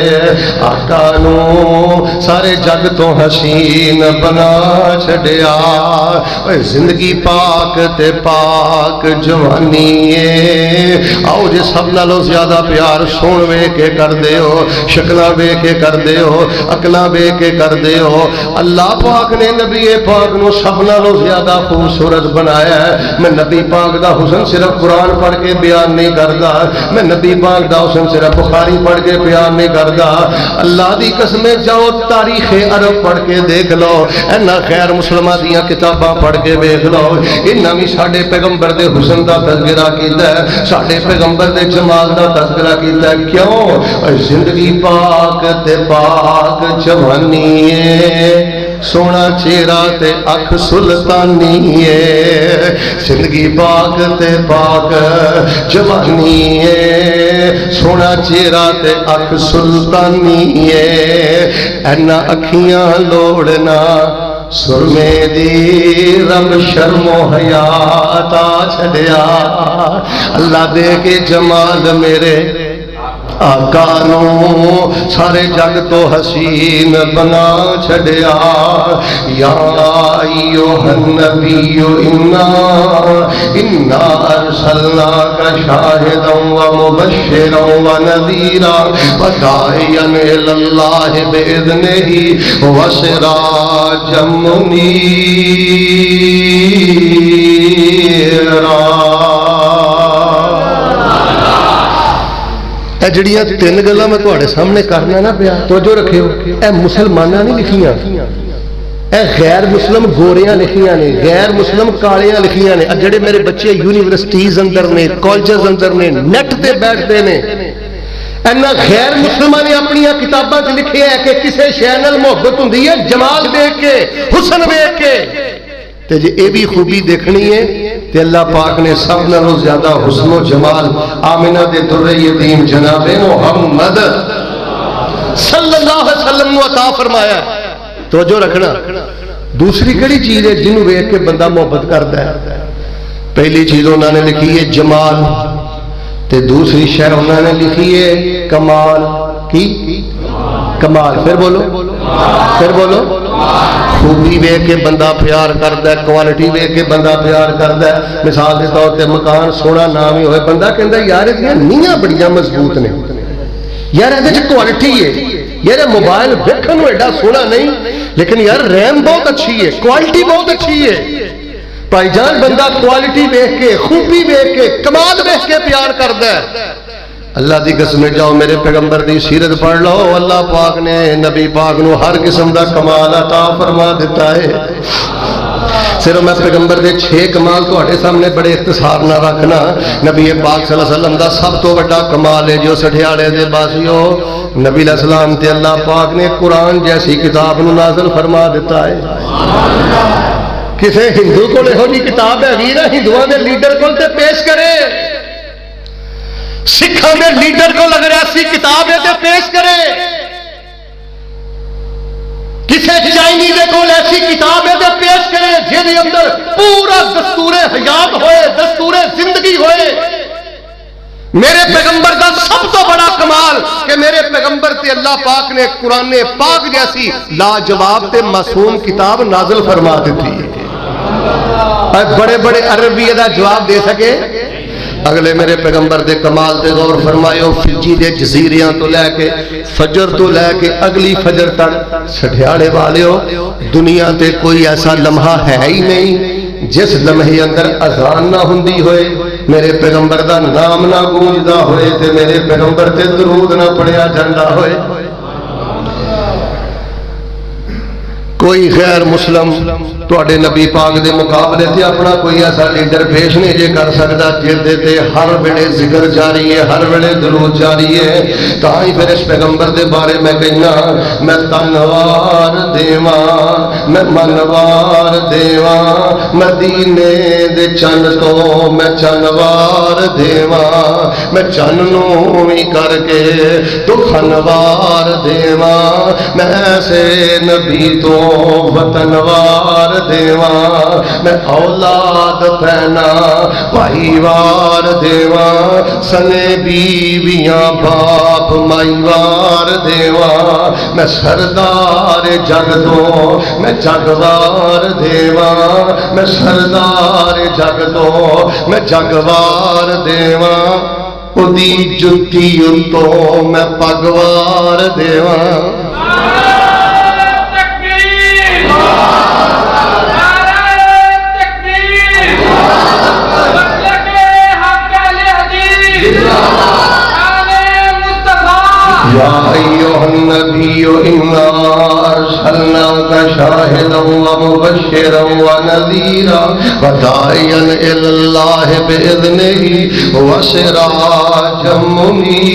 آقا نو سارے جگ تو حسین بنا چھڑیا زندگی پاک تے پاک جوانی ہے آؤ جے سب نالوں زیادہ پیار سون وے کے کر دے ہو شکلہ وے کے کر دے ہو عقلہ وے کے کر دے ہو اللہ پاک نے نبی پاک نو سب نالوں زیادہ خوبصورت بنایا ہے میں نبی پاک دا حسن صرف قرآن پڑھ کے بیان نہیں کردا میں نبی پاک دا حسن صرف بخاری پڑھ کے بیان نہیں کردا اللہ دی قسمیں جاؤ تاریخ عرب پڑھ کے دیکھ لو اینا خیر مسلمہ دیاں کتاباں پڑھ کے دیکھ لو انہاں بھی ساڈے پیغمبر دے حسن دا تذکرہ کیتا ہے ساڈے پیغمبر دے جمال دا تذکرہ کیتا ہے کیوں زندگی پاک تے پاک جوانی ہے سونا چہرہ تے اکھ سلطانی ہے زندگی پاک تے پاک جوانی ہے سونا چہرہ تے اکھ سلطانی ہے اینا اکھیاں لوڑنا سرمے دی رب شرم و حیات آ چھڑیا اللہ دے کے جمال میرے آقا نو سارے جگ تو حسین بنا چھڑیا یا ایوہ النبی انا ارسلناک شاہدا و مبشرا و نذیرا و داعیا الی اللہ باذنہ و سراجا منیرا اے جڑیاں تین گلاں میں تواڈے سامنے کرنا نا پیا توجہ رکھیو اے مسلماناں نہیں لکھیاں اے غیر مسلم گوریاں لکھیاں نے غیر مسلم کالیاں لکھیاں نے جڑے میرے بچے یونیورسٹیز اندر نے کالجز اندر نے نیٹ تے بیٹھتے نے اینا غیر مسلماں نے اپنی کتاباں چ لکھیا ہے کہ کسے شے نال محبت ہوندی ہے جمال دیکھ کے حسن دیکھ کے تے جے اے بھی خوبی دیکھنی ہے تے اللہ پاک نے سب نالوں زیادہ حسن و جمال آمنہ دے در یتیم جناب محمد صلی اللہ علیہ وسلم کو عطا فرمایا توجہ رکھنا دوسری کڑی چیز ہے جنہوں دیکھ کے بندہ محبت کرتا ہے پہلی چیز انہوں نے لکھی ہے جمال تے دوسری شے انہوں نے لکھی ہے کمال کی کمال پھر بولو خوبی وے کے بندہ پیار کرتا ہے کوالٹی وے کے بندہ پیار کرتا ہے مثال کے طور پہ مکان سونا نام ہی ہوئے بندہ کہتا ہے یار یہ نیاں بڑیاں مضبوط نے یار یہ کوالٹی ہے یار موبائل دیکھن ایڈا سونا نہیں لیکن یار ریم بہت اچھی ہے کوالٹی بہت اچھی ہے بھائی جان بندہ کوالٹی دیکھ کے خوبی دیکھ کے کمال دیکھ کے پیار کرتا ہے اللہ دی قسم جاؤ میرے پیغمبر دی سیرت پڑھ لو اللہ پاک نے نبی پاک نو ہر قسم دا کمال عطا فرما دیتا ہے صرف میں پیغمبر دے 6 کمال تواڈے سامنے بڑے اختصار نہ رکھنا نبی پاک صلی اللہ علیہ وسلم دا سب تو بڑا کمال ہے جو سٹھیاڑے دے باسیو نبی علیہ السلام تے اللہ پاک نے قرآن جیسی کتاب نو نازل فرما دیتا ہے کسے ہندو کو لے ہو جی کتاب ہے غیرہ ہندوان دے لیڈر کو تے پیش کرے سکھاں دے لیڈر کو لگ رہا سی کتاب ہے تے پیش کرے کسے چائنی دے کو ایسی کتاب ہے دے اندر پورا دستور حیات ہوئے، دستور زندگی ہوئے۔ میرے پیغمبر کا سب تو بڑا کمال کہ میرے پیغمبر تے اللہ پاک نے قرآن پاک جیسی لاجواب تے معصوم کتاب نازل فرما دیتی ہے۔ بڑے بڑے عربی دا جواب دے سکے؟ اگلے میرے پیغمبر دے کمال دے غور فرمائیو، فجی دے جزیریاں تو لے کے فجر تو لے کے اگلی فجر تک سٹھیاڑے والیو، دنیا تے کوئی ایسا لمحہ ہے ہی نہیں جس لمحے اندر اذان نہ ہوندی ہوئے، میرے پیغمبر دا نام نہ گونجدا ہوئے تے میرے پیغمبر تے درود نہ پڑھیا جاندا ہوئے۔ کوئی غیر مسلم تواڈے نبی پاک دے مقابلے تے اپنا کوئی ایسا لیڈر پیش نہیں جے کر سکدا جہدے تے ہر ویلے ذکر جاری ہے، ہر ویلے درود جاری ہے۔ تاں ہی پھر اس پیغمبر دے بارے میں کہنا، میں تنوار دیواں، میں منوار دیواں، مدینے دے چن تو میں چنوار دیواں، میں چن نوں وی کر کے دکھنوار دیواں، میں ایسے نبی تو وطنوار دیواں، میں اولاد پینا بھائی وار دیواں، سنے بیویاں باپ مائی وار دیواں، میں سردار جگ تو میں جگوار دیواں، میں سردار جگ تو میں جگوار دیواں، اُدی جُتی تو میں پگوار دیواں۔ یا ایھا النبی انا ارسلناک شاہدا ومبشرا ونذیرا وداعیا الی اللہ باذنہ وسراجا منیرا۔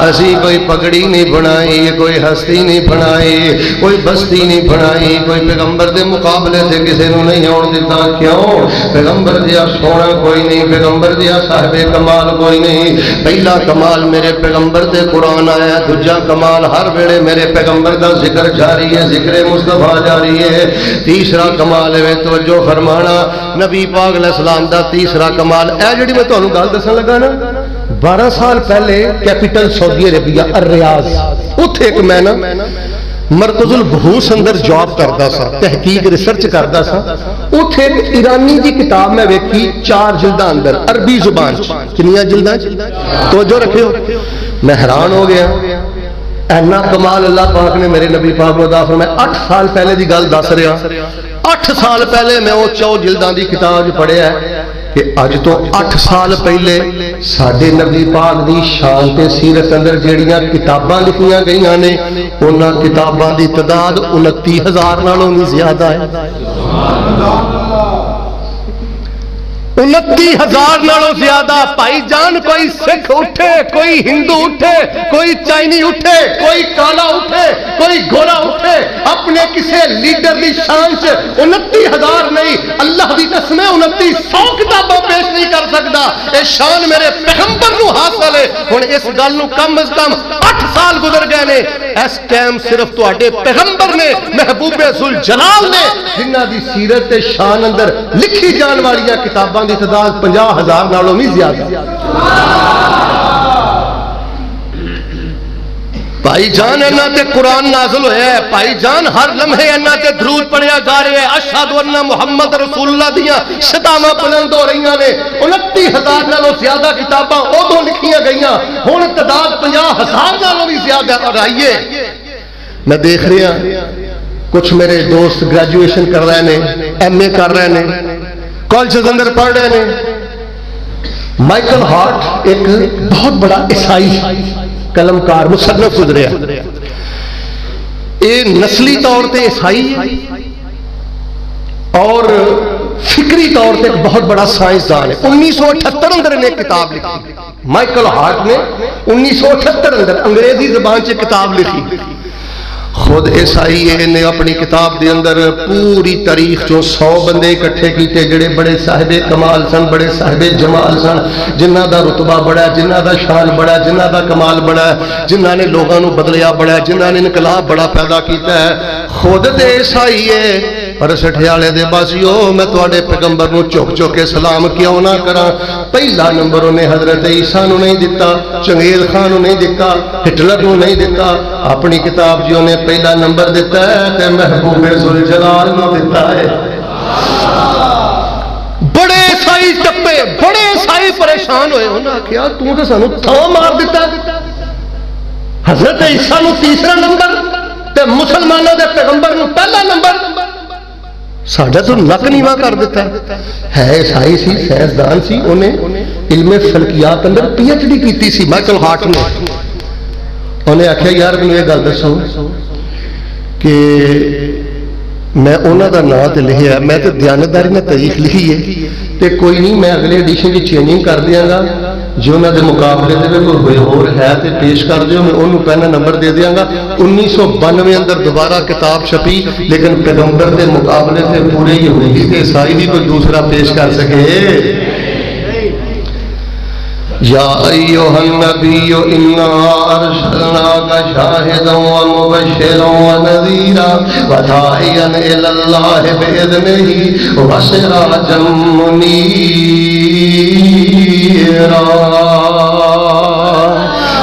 اسی کوئی پگڑی نہیں بنائی، کوئی ہستی نہیں بنائی، کوئی بستی نہیں بنائی، کوئی پیغمبر دے مقابلے سے کسی نو نہیں آن دیتا۔ کیوں؟ پیغمبر دیا سونا کوئی نہیں، پیغمبر دیا صاحب کمال کوئی نہیں۔ پہلا کمال میرے پیغمبر دے قرآن آیا، دوجا کمال ہر ویلے میرے پیغمبر دا ذکر جاری ہے، ذکر مصطفیٰ جاری ہے۔ تیسرا کمال ہے توجہ فرمانا، نبی پاک علیہ السلام دا تیسرا کمال اے جڑی میں تانوں گل دسن لگا نا، 12 سال پہلے کیپٹل سعودی عربیہ الریاض، اتھے ایک میں نا مرکز البحوث اندر جاب کردا سا، تحقیق ریسرچ کردا سا، اتھے ایک ایرانی دی کتاب میں ویکھی 4 جلداں اندر عربی زبان کنیاں جلداں توجہ رکھیو، میں حیران ہو گیا۔ اینا کمال اللہ پاک نے میرے نبی پاک کو عطا فرمایا۔ 8 سال پہلے دی گل دس رہا، 8 سال پہلے میں وہ 4 جلداں دی کتاب پڑھیا ہے کہ اج تو 8 سال پہلے ساڈے نبی پاک دی شان تے سیرت اندر جیڑیاں کتاباں لکھیاں گئیاں نے انہاں کتاباں دی تعداد 29,000 نالوں بھی زیادہ ہے۔ 29,000 نالوں زیادہ۔ بھائی جان کوئی سکھ اٹھے، کوئی ہندو اٹھے، کوئی چائنی اٹھے، کوئی کالا اٹھے، کوئی گورا اٹھے، اپنے کسی لیڈر دی شان سے 29,000 نہیں، اللہ دی قسم 2900 کتاباں پیش نہیں کر سکتا۔ اے شان میرے پیغمبر نو حاصل ہے۔ ہن اس گل نو کم از کم 8 سال گزر گئے نے، اس ٹائم صرف تواڈے پیغمبر نے، محبوب ذوالجلال نے، جنہاں دی سیرت تے شان اندر لکھی جان والی کتاباں دی تعداد 50,000 نالوں بھی زیادہ۔ بھائی جان انہاں تے قرآن نازل ہویا ہے، بھائی جان ہر لمحے انہاں تے درود پڑھیا جا رہا ہے، اشہد ان محمد رسول اللہ دیاں شتاواں بلند ہو رہی نے۔ 29,000 نالوں زیادہ کتاباں ادوں لکھیاں گئیاں، ہن تعداد 50,000 نالوں بھی زیادہ اور آئیے میں دیکھ رہا کچھ میرے دوست گریجویشن کر رہے ہیں، ایم اے کر رہے ہیں، کالجز اندر پڑھ رہے ہیں۔ مائیکل ہارٹ ایک بہت بڑا عیسائی قلمکار مصنف گزریا، یہ نسلی طور تے عیسائی ہے اور فکری طور تے ایک بہت بڑا سائنسدان ہے۔ 1978 اندر نے کتاب لکھی، مائیکل ہارٹ نے 1978 اندر انگریزی زبان سے کتاب لکھی۔ خود عیسائی نے اپنی کتاب دے اندر پوری تاریخ چوں 100 بندے اکٹھے کیتے جڑے بڑے صاحب کمال سن، بڑے صاحب جمال سن، جنہ دا رتبہ بڑا ہے، جنہ دا شان بڑا ہے، جنہ دا کمال بڑا ہے، جنہ نے لوگاں نو بدلیا بڑا ہے، جنہ نے انقلاب بڑا پیدا کیتا ہے، خود دے عیسائی ہے۔ پر سٹھیالے دے باسیو میں تواڈے پیغمبر نو چک چک کے سلام کیوں نہ کراں؟ پہلا نمبر انہیں حضرت عیسیٰ نو نہیں دیتا، چنگیز خان نو نہیں دیتا، ہٹلر نو نہیں دیتا، اپنی کتاب جی انہیں پہلا نمبر دیتا ہے تے محبوب ذوالجلال نو دیتا ہے۔ بڑے عیسائی چپے، بڑے عیسائی پریشان ہوئے، انہوں نے کہا تو تے سانو تھاں مار دیتا، حضرت عیسیٰ نو تیسرا نمبر تے مسلمانوں دے پیغمبر نو پہلا نمبر، ساڈا تو نک نیواں کر دیتا ہے۔ عیسائی سی، سائنسدان سی، انہیں علم فلکیات اندر پی ایچ ڈی کیتی سی مائیکل ہارٹ نے۔ انہیں آخیا یار مجھے یہ گل دسو کہ میں انہوں دا نام تے لکھیا ہے، میں تو دیانتداری نے تاریخ لکھی ہے تے کوئی نہیں، میں اگلے ایڈیشن کی چینجنگ کر دیاں گا، جو انہوں دے مقابلے دے کوئی ہور ہے تے پیش کر دیو، میں انہوں پہلا نمبر دے دیاں گا۔ 1992 اندر دوبارہ کتاب چھپی، لیکن پیغمبر دے مقابلے تے پورے ہی ہوئی تے عیسائی بھی کوئی دوسرا پیش کر سکے۔ یا ایھا النبی انا ارسلناک شاہدا ومبشرا ونذیرا وداعیا الی اللہ باذنہ وسراجا منیرا۔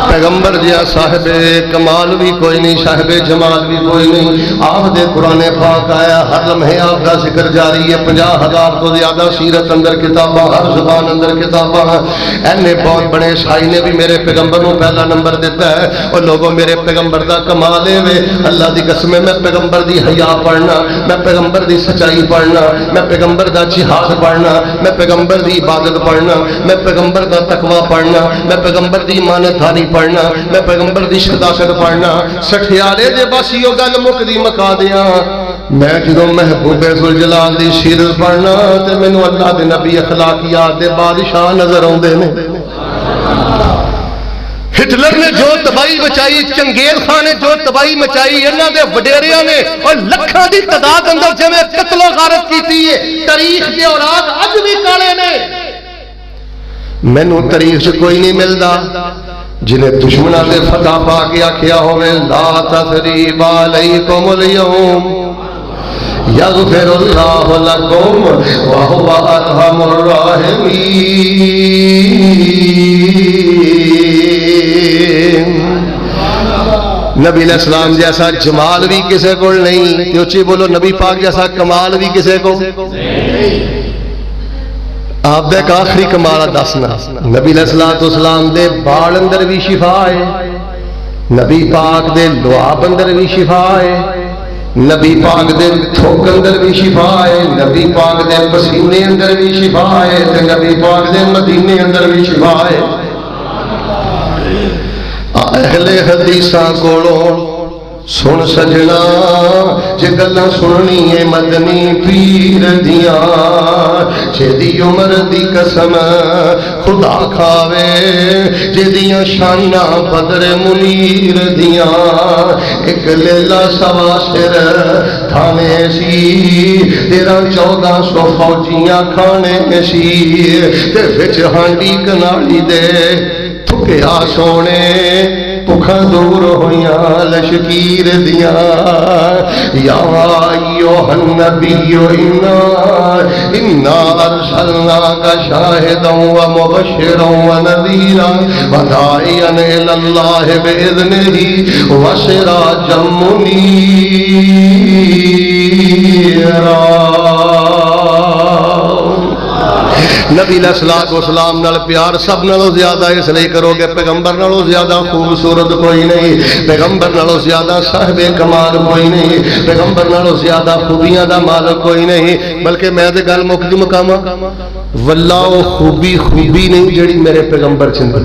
پیغمبر جیا صاحب کمال بھی کوئی نہیں، صاحب جمال بھی کوئی نہیں۔ آپ دے قرآن پاک آیا، ہر لمحے آپ کا ذکر جاری ہے، 50,000 تو زیادہ سیرت اندر کتاباں، ہر زبان اندر کتاباں۔ اینے بہت بڑے شاہی نے بھی میرے پیغمبر کو پہلا نمبر دیتا ہے۔ اور لوگوں میرے پیغمبر دا کمال ہے وے، اللہ دی قسم ہے، میں پیغمبر دی حیا پڑھنا، میں پیغمبر دی سچائی پڑھنا، میں پیغمبر دا جہاد پڑھنا، میں پیغمبر دی عبادت پڑھنا، میں پیغمبر دا تقوی پڑھنا، میں پیغمبر دی ایمانداری پڑھنا، میں پیغمبر دی شداست پڑھنا۔ سٹھیالے دے بس یہ گل مکدی مکا دیاں، میں جدوں محبوب ذوالجلال دی سیرت پڑھنا تے مینوں اللہ دے نبی اخلاقیات دے بادشاہ نظر آوندے نے۔ ہٹلر نے جو تباہی مچائی، چنگیز خان نے جو تباہی مچائی، انہاں دے وڈیریاں نے اور لکھاں دی تعداد اندر جویں قتل و غارت کیتی ہے، تاریخ دے اوراق اج بھی کالے نے۔ مینوں تاریخ سے کوئی نہیں ملدا جنہیں دشمنوں سے فتح پا کے آکھیا ہوئے لا تثریب علیکم اليوم یغفر اللہ لکم وہو ارحم الراحمین۔ نبی علیہ السلام جیسا جمال بھی کسے کو نہیں، اونچی بولو، نبی پاک جیسا کمال بھی کسے کو نہیں۔ آپ دے ایک آخری کمال دسنا، نبی علیہ السلام دے بال اندر بھی شفا ہے، نبی پاک دے لعاب اندر بھی شفا ہے، نبی پاک دے تھوک اندر بھی شفا ہے، نبی پاک دے پسینے اندر بھی شفا ہے، نبی پاک دے مدینے اندر بھی شفا ہے۔ اہل حدیثاں کولوں سن سجنا جے گلاں سننی ہے مدنی پیر دیاں، جیدی عمر دی قسم خدا کھاوے، جیدیاں شاناں بدر منیر دیاں، ایک لیلہ سوا سر تھانے سی، 1300 فوجیاں کھانے سی، تے وچ ہانڈی کنالی دے تھکیا سونے پکھاں دور ہویاں لشکیر دیاں۔ یا ایھا النبی انا ارسلناک شاہدا ومبشرا ونذیرا وداعیا الی اللہ باذنہ وسراجا منیرا۔ نبی علیہ السلام نال پیار سب نالوں زیادہ اس لیے کرو گے، پیغمبر نالوں زیادہ خوبصورت کوئی نہیں، پیغمبر نالوں زیادہ صاحب کمال کوئی نہیں، پیغمبر نالوں زیادہ خوبیاں دا مالک کوئی نہیں، بلکہ میں تے گل مک دی مقامہ واللہ خوبی نہیں جڑی میرے پیغمبر چندر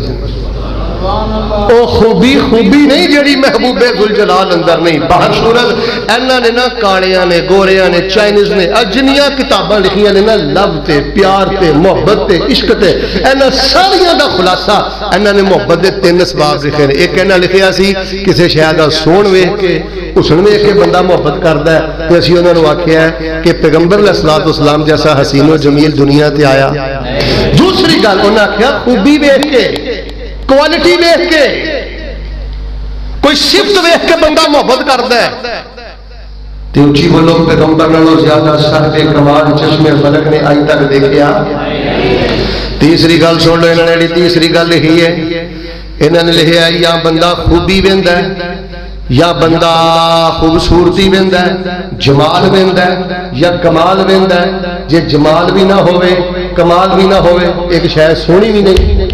وہ خوبی خوبی نہیں جڑی محبوب ذوالجلال اندر نہیں. باہر صورت اینا نے نا کالیاں نے گوریاں نے چائنیز نے جنیاں کتاباں لکھیاں نے نا لو تے پیار تے محبت تے عشق تے اینا ساریاں دا خلاصہ اینا نے محبت دے 3 اسباب لکھے نے. ایک اینا لکھیا سی کسے شے دا سون ویکھ کے حسن ویکھ کے بندہ محبت کردا ہے تے اسی انہاں نوں آکھیا ہے کہ پیغمبر علیہ الصلوۃ والسلام جیسا حسین و جمیل دنیا تے آیا. دوسری گل انہاں آکھیا خوبی ویکھ کے کوالٹی ویکھ کے کوئی صفت ویکھ کے بندہ محبت کردا ہے تے اچھی بولو پیغمبر نالوں زیادہ صاحب کمال چشم فلک نے آج تک دیکھیا. تیسری گل سن لو انہوں نے تیسری گل لکھی ہے انہوں نے لکھا ہے یا بندہ خوبی ویندا ہے یا بندہ خوبصورتی ویندا ہے جمال ویندا ہے یا کمال ویندا ہے. جے جمال بھی نہ ہوئے کمال بھی نہ ہوئے ایک شے سونی بھی نہیں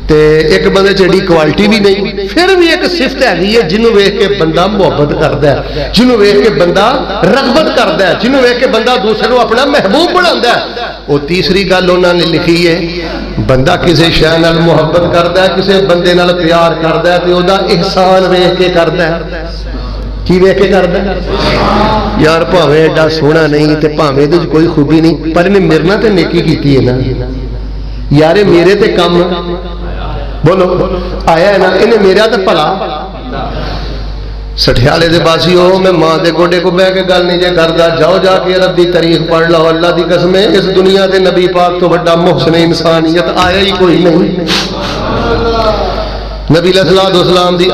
تے ایک بندے چیڑی کوالٹی بھی نہیں پھر بھی ایک صفت ہے جنہوں ویکھ کے بندہ محبت کردا ہے جنہوں ویکھ کے بندہ رغبت کردا ہے جنہوں ویکھ کے بندہ دوسرے کو اپنا محبوب بناتا ہے. وہ تیسری گل انہوں نے لکھی ہے بندہ کسی شے نال محبت کردا ہے کسی بندے نال پیار کردا ہے تے او دا احسان ویکھ کے کردا ہے. کی ویکھ کے کردا ہے یار بھاویں ایڈا سونا نہیں تے بھاویں تے کوئی خوبی نہیں پر انہیں میرے نال تے نیکی کیتی ہے نا یار میرے تے کم بولو آیا ہے نا انہیں میرا تے بھلا. سٹھیالے دے باسی ہو میں ماں دے گوڈے کو بہ کے گل نہیں جے کردا جاؤ جا کے عرب دی تاریخ پڑھ لو اللہ دی قسم ہے اس دنیا دے نبی پاک تو بڑا محسن انسانیت آیا ہی کوئی نہیں. نبی علیہ السلام دی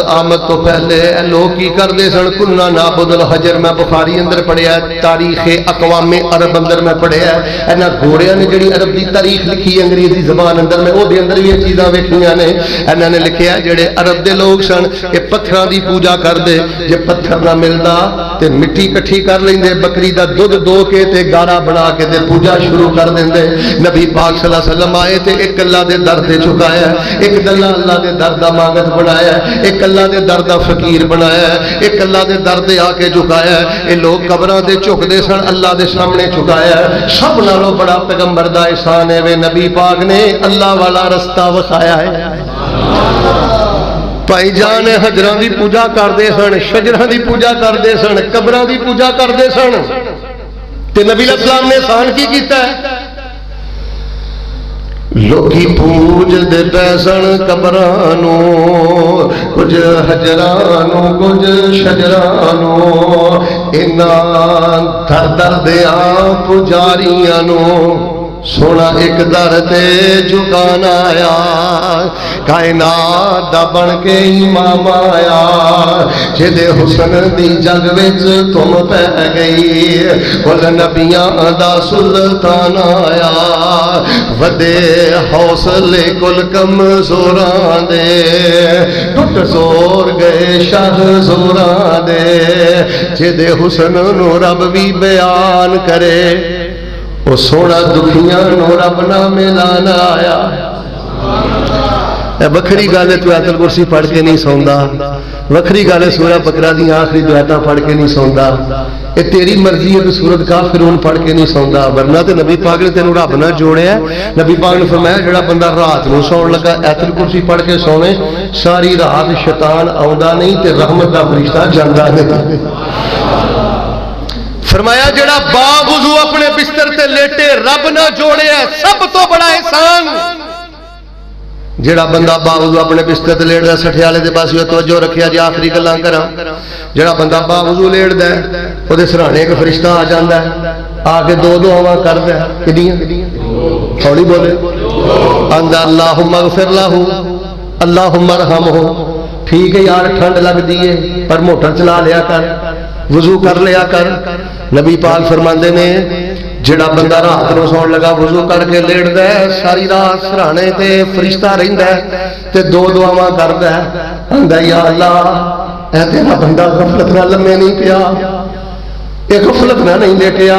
آمد تو پہلے لوگ کی کردے سن کنا نعبد الحجر میں بخاری اندر پڑھیا ہے تاریخ اقوام عرب اندر میں پڑھیا ہے اینا گھوڑیاں نے جڑی عرب دی تاریخ لکھی انگریزی زبان اندر میں او دے اندر یہ چیزاں ویکھیاں نے اینا نے لکھیا ہے جڑے عرب دے لوگ سن کہ پتھراں دی پوجا کردے جے پتھر نہ ملدا تے مٹی کٹھی کر لیندے بکری دا دودھ دو کے تے گارا بنا کے تے پوجا شروع کر دیندے. نبی پاک صلی اللہ علیہ وسلم آئے تے ایک اللہ دے در تے چکایا ایک اللہ دے در دا مانگت بنایا ایک اللہ دے در دا فقیر بنایا ایک اللہ دے در دے آ کے جھکایا. اے لوگ قبراں دے جھکدے سن اللہ دے سامنے جھکایا. سب نالوں بڑا پیغمبر دا احسان ہے وے نبی پاک نے اللہ والا رستہ وکھایا ہے. بھائی جان حجراں دی پوجا کردے سن شجراں دی پوجا کردے سن قبراں دی پوجا کردے سن تے نبی علیہ السلام نے احسان کی کیتا ہے لوکی پوج دے پیسن قبرانو کچھ حجرانو کچھ شجرانو اینا در در دیاں پجاریانو سونا ایک در تے جھکانا آیا کائنات دا بن کے امام آیا جدے حسن دی جگ وچ تم پہ گئی کل نبیاں دا سلطان آیا ودے حوصلے کل کمزوراں دے ٹوٹ زور گئے شاہ زوراں دے جدے حسن نو رب بھی بیان کرے وہ سونا دکھیاں نو رب نہ ملانا آیا. وکھری گل ہے تو آیت الکرسی پڑھ کے نہیں سوندا وکھری گل ہے سورہ بقرہ دی آخری دو آیتاں پڑھ کے نہیں سوندا اے تیری مرضی ہے تو سورۃ کافرون پڑھ کے نہیں سوندا ورنہ تے نبی پاک نے تینوں رب نہ جوڑیا. نبی پاک نے فرمایا جڑا بندہ رات نو سون لگا آیت الکرسی پڑھ کے سونے ساری رات شیطان آوندا نہیں تے رحمت دا فرشتہ جاندا نہیں. فرمایا جڑا با وضو اپنے بستر تے لیٹے رب نہ جوڑے ہے سب تو بڑا احسان. جڑا بندہ با وضو اپنے بستر تے لیٹ دا سٹھیالے دے پاسے توجہ رکھیا جی آخری گلاں کراں جڑا بندہ با وضو لیٹ دا ہے او دے سرانے ایک فرشتہ آ جاندا ہے آ کے دو دعاواں کردا ہے کدیاں تھوڑی بولے اندا اللہم اغفر لہ اللہم ارحمہ. ٹھیک ہے یار ٹھنڈ لگ دی ہے پر موٹر چلا لیا کر وضو کر لیا کر. نبی پاک فرماندے نے جڑا بندہ رات نو سون لگا وضو کر کے لیٹدا ہے ساری رات سرانے تے فرشتہ رہندا ہے تے دو دعاواں کردا ہے آندا یا اللہ اے تیرا بندہ غفلت نال لمے نہیں پیا اے غفلت نال نہیں لیٹیا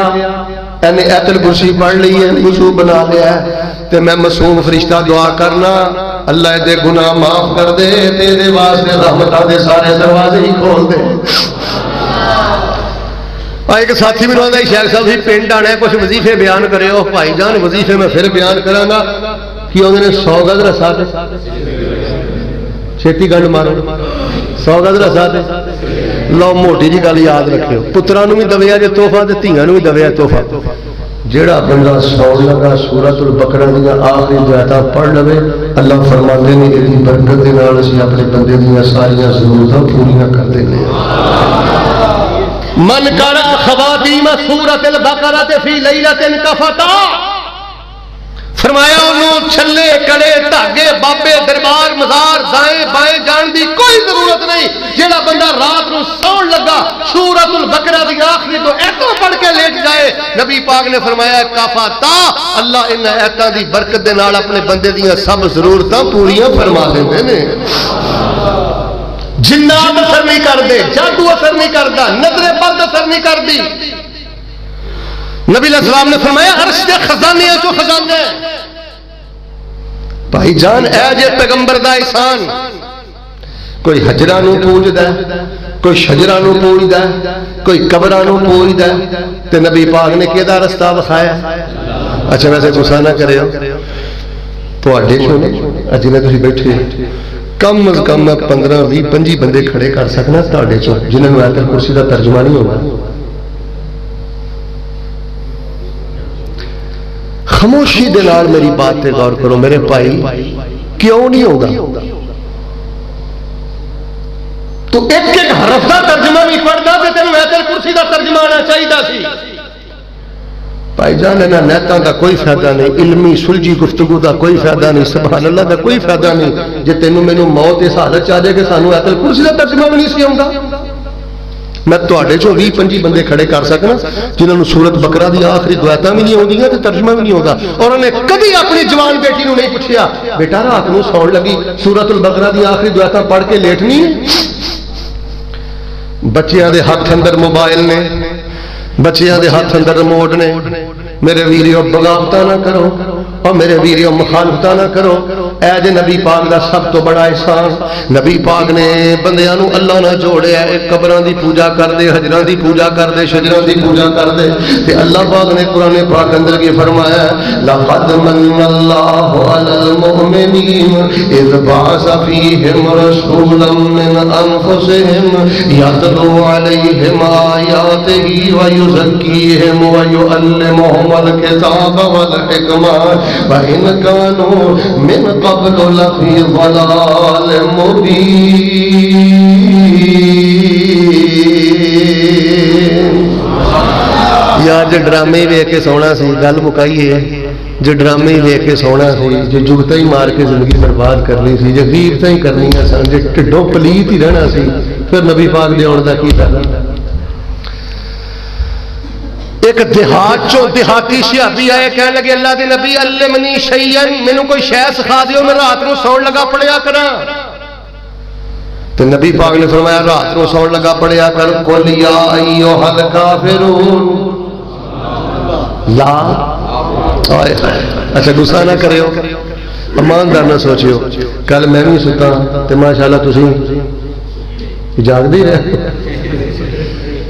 اینے آیت الکرسی پڑھ لی ہے وضو بنا لیا ہے تے میں معصوم فرشتہ دعا کرنا اللہ دے گناہ معاف کر دے تیرے واسطے رحمتاں دے سارے دروازے ہی کھول دے. ایک ساتھی میرے آتا ہے شیخ صاحب ہی پنڈ آنا ہے کچھ وظیفے بیان کرے ہو بھائی جان وظیفے میں پھر بیان کراں گا کہ انہوں نے 100 گز رسا دے چھیتی گنڈ مارو 100 گز رسا دے لو موٹی جی گل یاد رکھو پتروں بھی دبیا جی تحفہ تے دھیاں بھی دبیا تحفہ جیڑا بندہ سون لگا سورۃ البقرہ دیا آخری آیاتاں پڑھ لوے اللہ فرماندے نے اس برکت دے نال اسی اپنے بندے دیا ساریاں ضرورتاں پوریاں کر دینے من قرأ خواتیم سورۃ البقرہ فی لیلۃ کفتا فرمایا انہوں چھلے کڑے دھاگے بابے دربار مزار دائیں بائیں جان دی کوئی ضرورت نہیں جیڑا بندہ رات نو سون لگا سورۃ البقرہ دی آخری تو ایتوں پڑھ کے لیٹ جائے نبی پاک نے فرمایا کافاتا اللہ ان ایتاں دی برکت دے نال اپنے بندے دیاں سب ضرورتاں پوریاں فرما دیندے نے جنات اثر نہیں کردے جادو اثر نہیں کردا نظر بد اثر نہیں کردی نبی علیہ السلام نے فرمایا عرش دے خزانے چو خزانے بھائی جان اے جے پیغمبر دا احسان کوئی حجرہ نو پوجدا کوئی شجرہ نو پوجدا کوئی قبرہ نو پوجدا تے نبی پاک نے کیدا رستہ وکھایا اچھا ویسے غصہ نہ کریو تواڈے چوں جنہیں تسی بیٹھے کم از کم میں 15 20 25 بندے کھڑے کر سکنا تواڈے چوں جنہاں نوں آیت الکرسی دا ترجمہ نہیں ہونا خاموشی دے نال میری بات تے غور کرو میرے بھائی کیوں نہیں ہوگا تو ایک ایک حرف دا ترجمہ بھی پڑھدا تے تینوں آیت الکرسی دا ترجمہ آنا چاہیدا سی بھائی جان انہاں نیتاں دا کوئی فائدہ نہیں علمی سلجھی گفتگو دا کوئی فائدہ نہیں سبحان اللہ دا کوئی فائدہ نہیں جے تینوں مینوں موت اس حالت چ آ جائے کہ سانوں آیت الکرسی دا ترجمہ بھی نہیں سی آوندا میں تواڈے چوں 20 25 بندے کھڑے کر سکنا جنہاں نوں سورۃ بقرہ دی آخری دو آیتاں بھی نہیں ہوندیاں تے ترجمہ بھی نہیں ہوندا اور انہیں کبھی اپنی جوان بیٹی نوں نہیں پوچھیا بیٹا رات نوں سون لگی سورۃ البقرہ دی آخری دو آیتاں پڑھ کے لیٹنی بچیاں دے ہاتھ اندر موبائل نے بچیاں دے ہاتھ اندر ریموٹ نے میرے ویریو بغاوتاں نہ کرو اور میرے ویریو مخالفتاں نہ کرو اے جے نبی پاک دا سب تو بڑا احسان نبی پاک نے بندیاں نوں اللہ نہ جوڑیا اے قبراں دی پوجا کر دے حجراں دی پوجا کر دے شجراں دی پوجا کر دے تے اللہ پاک نے قرآن پاک اندر کی فرمایا لقد من اللہ علی المؤمنین اذ بعث فیہم رسولا من انفسہم یتلو علیہم آیاتہ ویزکیہم ویعلمہم الکتاب والحکمہ وَإِنْ كَانُوا مِنْ قَبْلُ لَفِي ضَلَالٍ مُبِينٍ یار جو ڈرامے ہی ویکھ کے سونا سی گل مکائیے جو ڈرامے ہی ویکھ کے سونا سی جو جگتا ہی مار کے زندگی برباد کرنی سی جو غیرتاں ہی کرنیاں سن جو ٹھڈوں پلیت ہی رہنا سی پھر نبی پاک دے آن دا کی فائدہ ایک دیہات چوں دیہاتی صحابی آئے کہنے لگے اللہ دے نبی علمنی شیئن مینوں کوئی شے سکھا دیو میں رات نوں سون لگا پڑھیا کراں تو نبی پاک نے فرمایا رات نوں سون لگا پڑھیا کر قل یا ایھا الکافرون لا آئے اچھا غصہ نہ کریو ایماندار نہ سوچیو کل میں بھی ستا تے ماشاءاللہ تسی جاگ دی رہے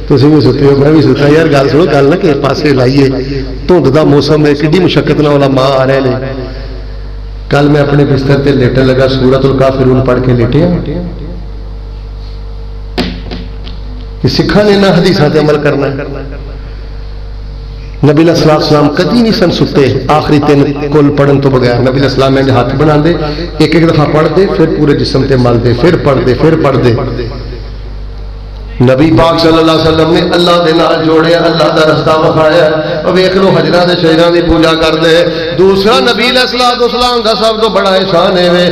تسی بھی ستے ہو میں بھی ستا یار گل سنو گل نہ کہ پاسے لائیے دھند دا موسم ہے کڈی مشقت نال علماء آ رہے نے کل میں اپنے بستر تے لیٹن لگا سورۃ الکافرون پڑھ کے لیٹیا کہ سکھاں نے نہ حدیثاں تے عمل کرنا نبی علیہ السلام کدی نہیں سن ستے آخری 3 کل پڑھن تو بغیر نبی علیہ السلام میں ہاتھ بنا دے ایک ایک دفعہ پڑھ دے پھر پورے جسم تے مل دے پھر پڑھ دے پھر پڑھ دے نبی پاک صلی اللہ علیہ وسلم نے اللہ دے نال جوڑیا اللہ دا رستہ وکھایا اور ویکھ لو حجراں دے شجراں دی پوجا کر دے دوسرا نبی علیہ الصلوۃ والسلام دا سب تو بڑا احسان ہے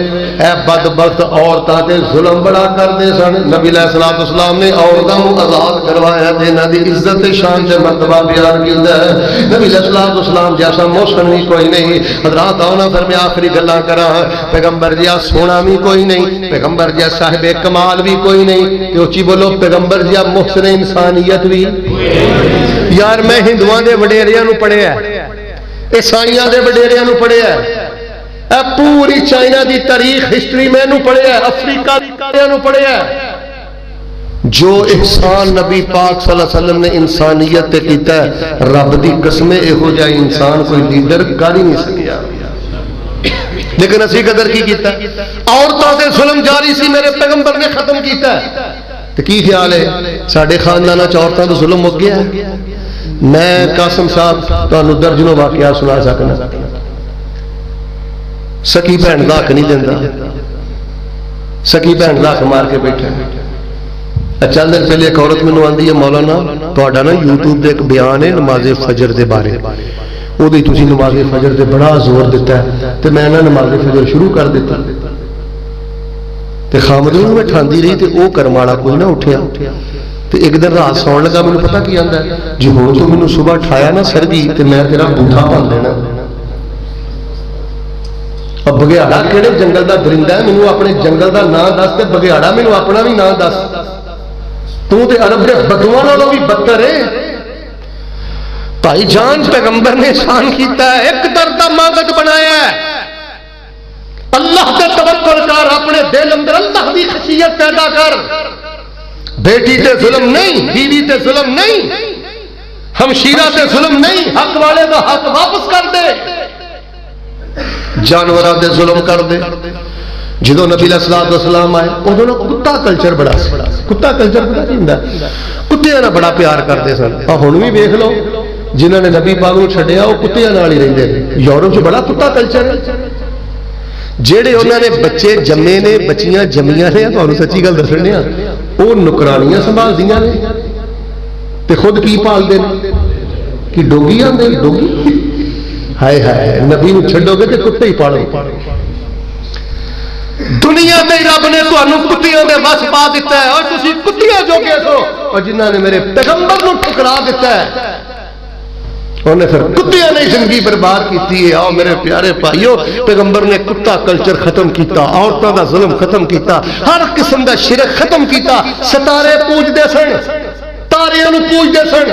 اے بدبخت عورتاں تے ظلم بڑا کردے سن نبی علیہ الصلوۃ والسلام نے عورتاں نوں آزاد کروایا تے انہاں دی عزت تے شان تے مرتبہ بیان کیتا ہے نبی علیہ الصلوۃ والسلام جیسا محسن بھی کوئی نہیں حضرات آنا پھر میں آخری گلاں کراں پیغمبر جیا سونا بھی کوئی نہیں پیغمبر جیا صاحب کمال بھی کوئی نہیں تے اونچی بولو پیغمبر جیا محسن انسانیت بھی یار میں ہندوؤں دے وڈیریاں نوں پڑھیا عیسائیاں دے وڈیریاں نوں پڑھیا اے پوری چائنا دی تاریخ ہسٹری میں نوں پڑھیا افریقہ دی نوں پڑھیا جو احسان نبی پاک صلی اللہ علیہ وسلم نے انسانیت تے کیتا ہے رب دی قسم اہو جہا انسان کوئی لیڈر کر ہی نہیں سکیا لیکن اسی قدر کی کیتا ہے؟ عورتوں سے ظلم جاری سی میرے پیغمبر نے ختم کیتا ہے. تو کی خیال ہے ساڈے خاندان عورتوں تو ظلم مک گیا ہے؟ میں قاسم صاحب تمہیں درجنوں واقعہ سنا سکنا. سکی بھن دا حق نہیں دینا، سکی بھن دا حق مار کے بیٹھا. چند دن پہلے ایک عورت مینوں آندی ہے مولانا تہاڈا نا یوٹیوب تے ایک بیان ہے نماز فجر دے بارے، وہ تسی نماز فجر دے بڑا زور دیتا ہے تے میں نا نماز فجر شروع کر دیتا تے خامد نوں میں ٹھاندی رہی تے او کرم والا کوئی نہ اٹھیا. تے ایک دن رات سون لگا مینوں پتہ کی آندا ہے جی ہن تو مینوں صبح اٹھایا نا سرگی تے میں تیرا بوٹھا بن دینا. اب بگیاڑا کہڑے جنگل دا درندہ ہے مینوں اپنے جنگل دا نام دس تے بگیاڑا مینوں اپنا بھی نام دس. تو تے عرب دے بدواں نالوں بھی بدتر ہے. بھائی جان پیغمبر نے احسان کیتا ہے ایک درد دا مانگت بنایا ہے. اللہ تے توکل کر، اپنے دل اندر اللہ دی خشیت پیدا کر. بیٹی تے ظلم نہیں، بیوی تے ظلم نہیں، ہمشیرہ تے ظلم نہیں، حق والے دا حق واپس کر دے، جانوراں تے ظلم کر دے. جدو نبی علیہ الصلوۃ والسلام آئے ادو نا کتا کلچر بڑا سی. کتا کلچر پتہ کی ہوندا؟ کتیاں نال بڑا پیار کرتے سن. ہن بھی ویکھ لو جنہاں نے نبی پاک نوں چھڈیا وہ کتیاں نال ہی رہندے نے. یورپ 'چ بڑا کتا کلچر ہے. جہے انہوں نے بچے جمے نے بچیاں جمیاں نے تمہیں سچی گل دسنے وہ نکرانیاں سنبھالدیاں نے تے خود کی پالتے ہیں کہ ڈوگی آتے ڈوگی. ہائے ہائے نبی نوں چھڈو گے تے کتے ہی پالو. دنیا تے رب نے تانوں کتیاں دے وس پا دیتا ہے اور تسی کتیاں جوگے سو. اور جنہاں نے میرے پیغمبر نوں ٹھکرا دیتا ہے انہیں پھر کتیاں نے زندگی برباد کیتی ہے. آؤ میرے پیارے بھائیو پیغمبر نے کتا کلچر ختم کیتا، عورتوں دا ظلم ختم کیتا، ہر قسم دا شرک ختم کیتا. ستارے پوجدے سن، تاریاں نوں پوجدے سن.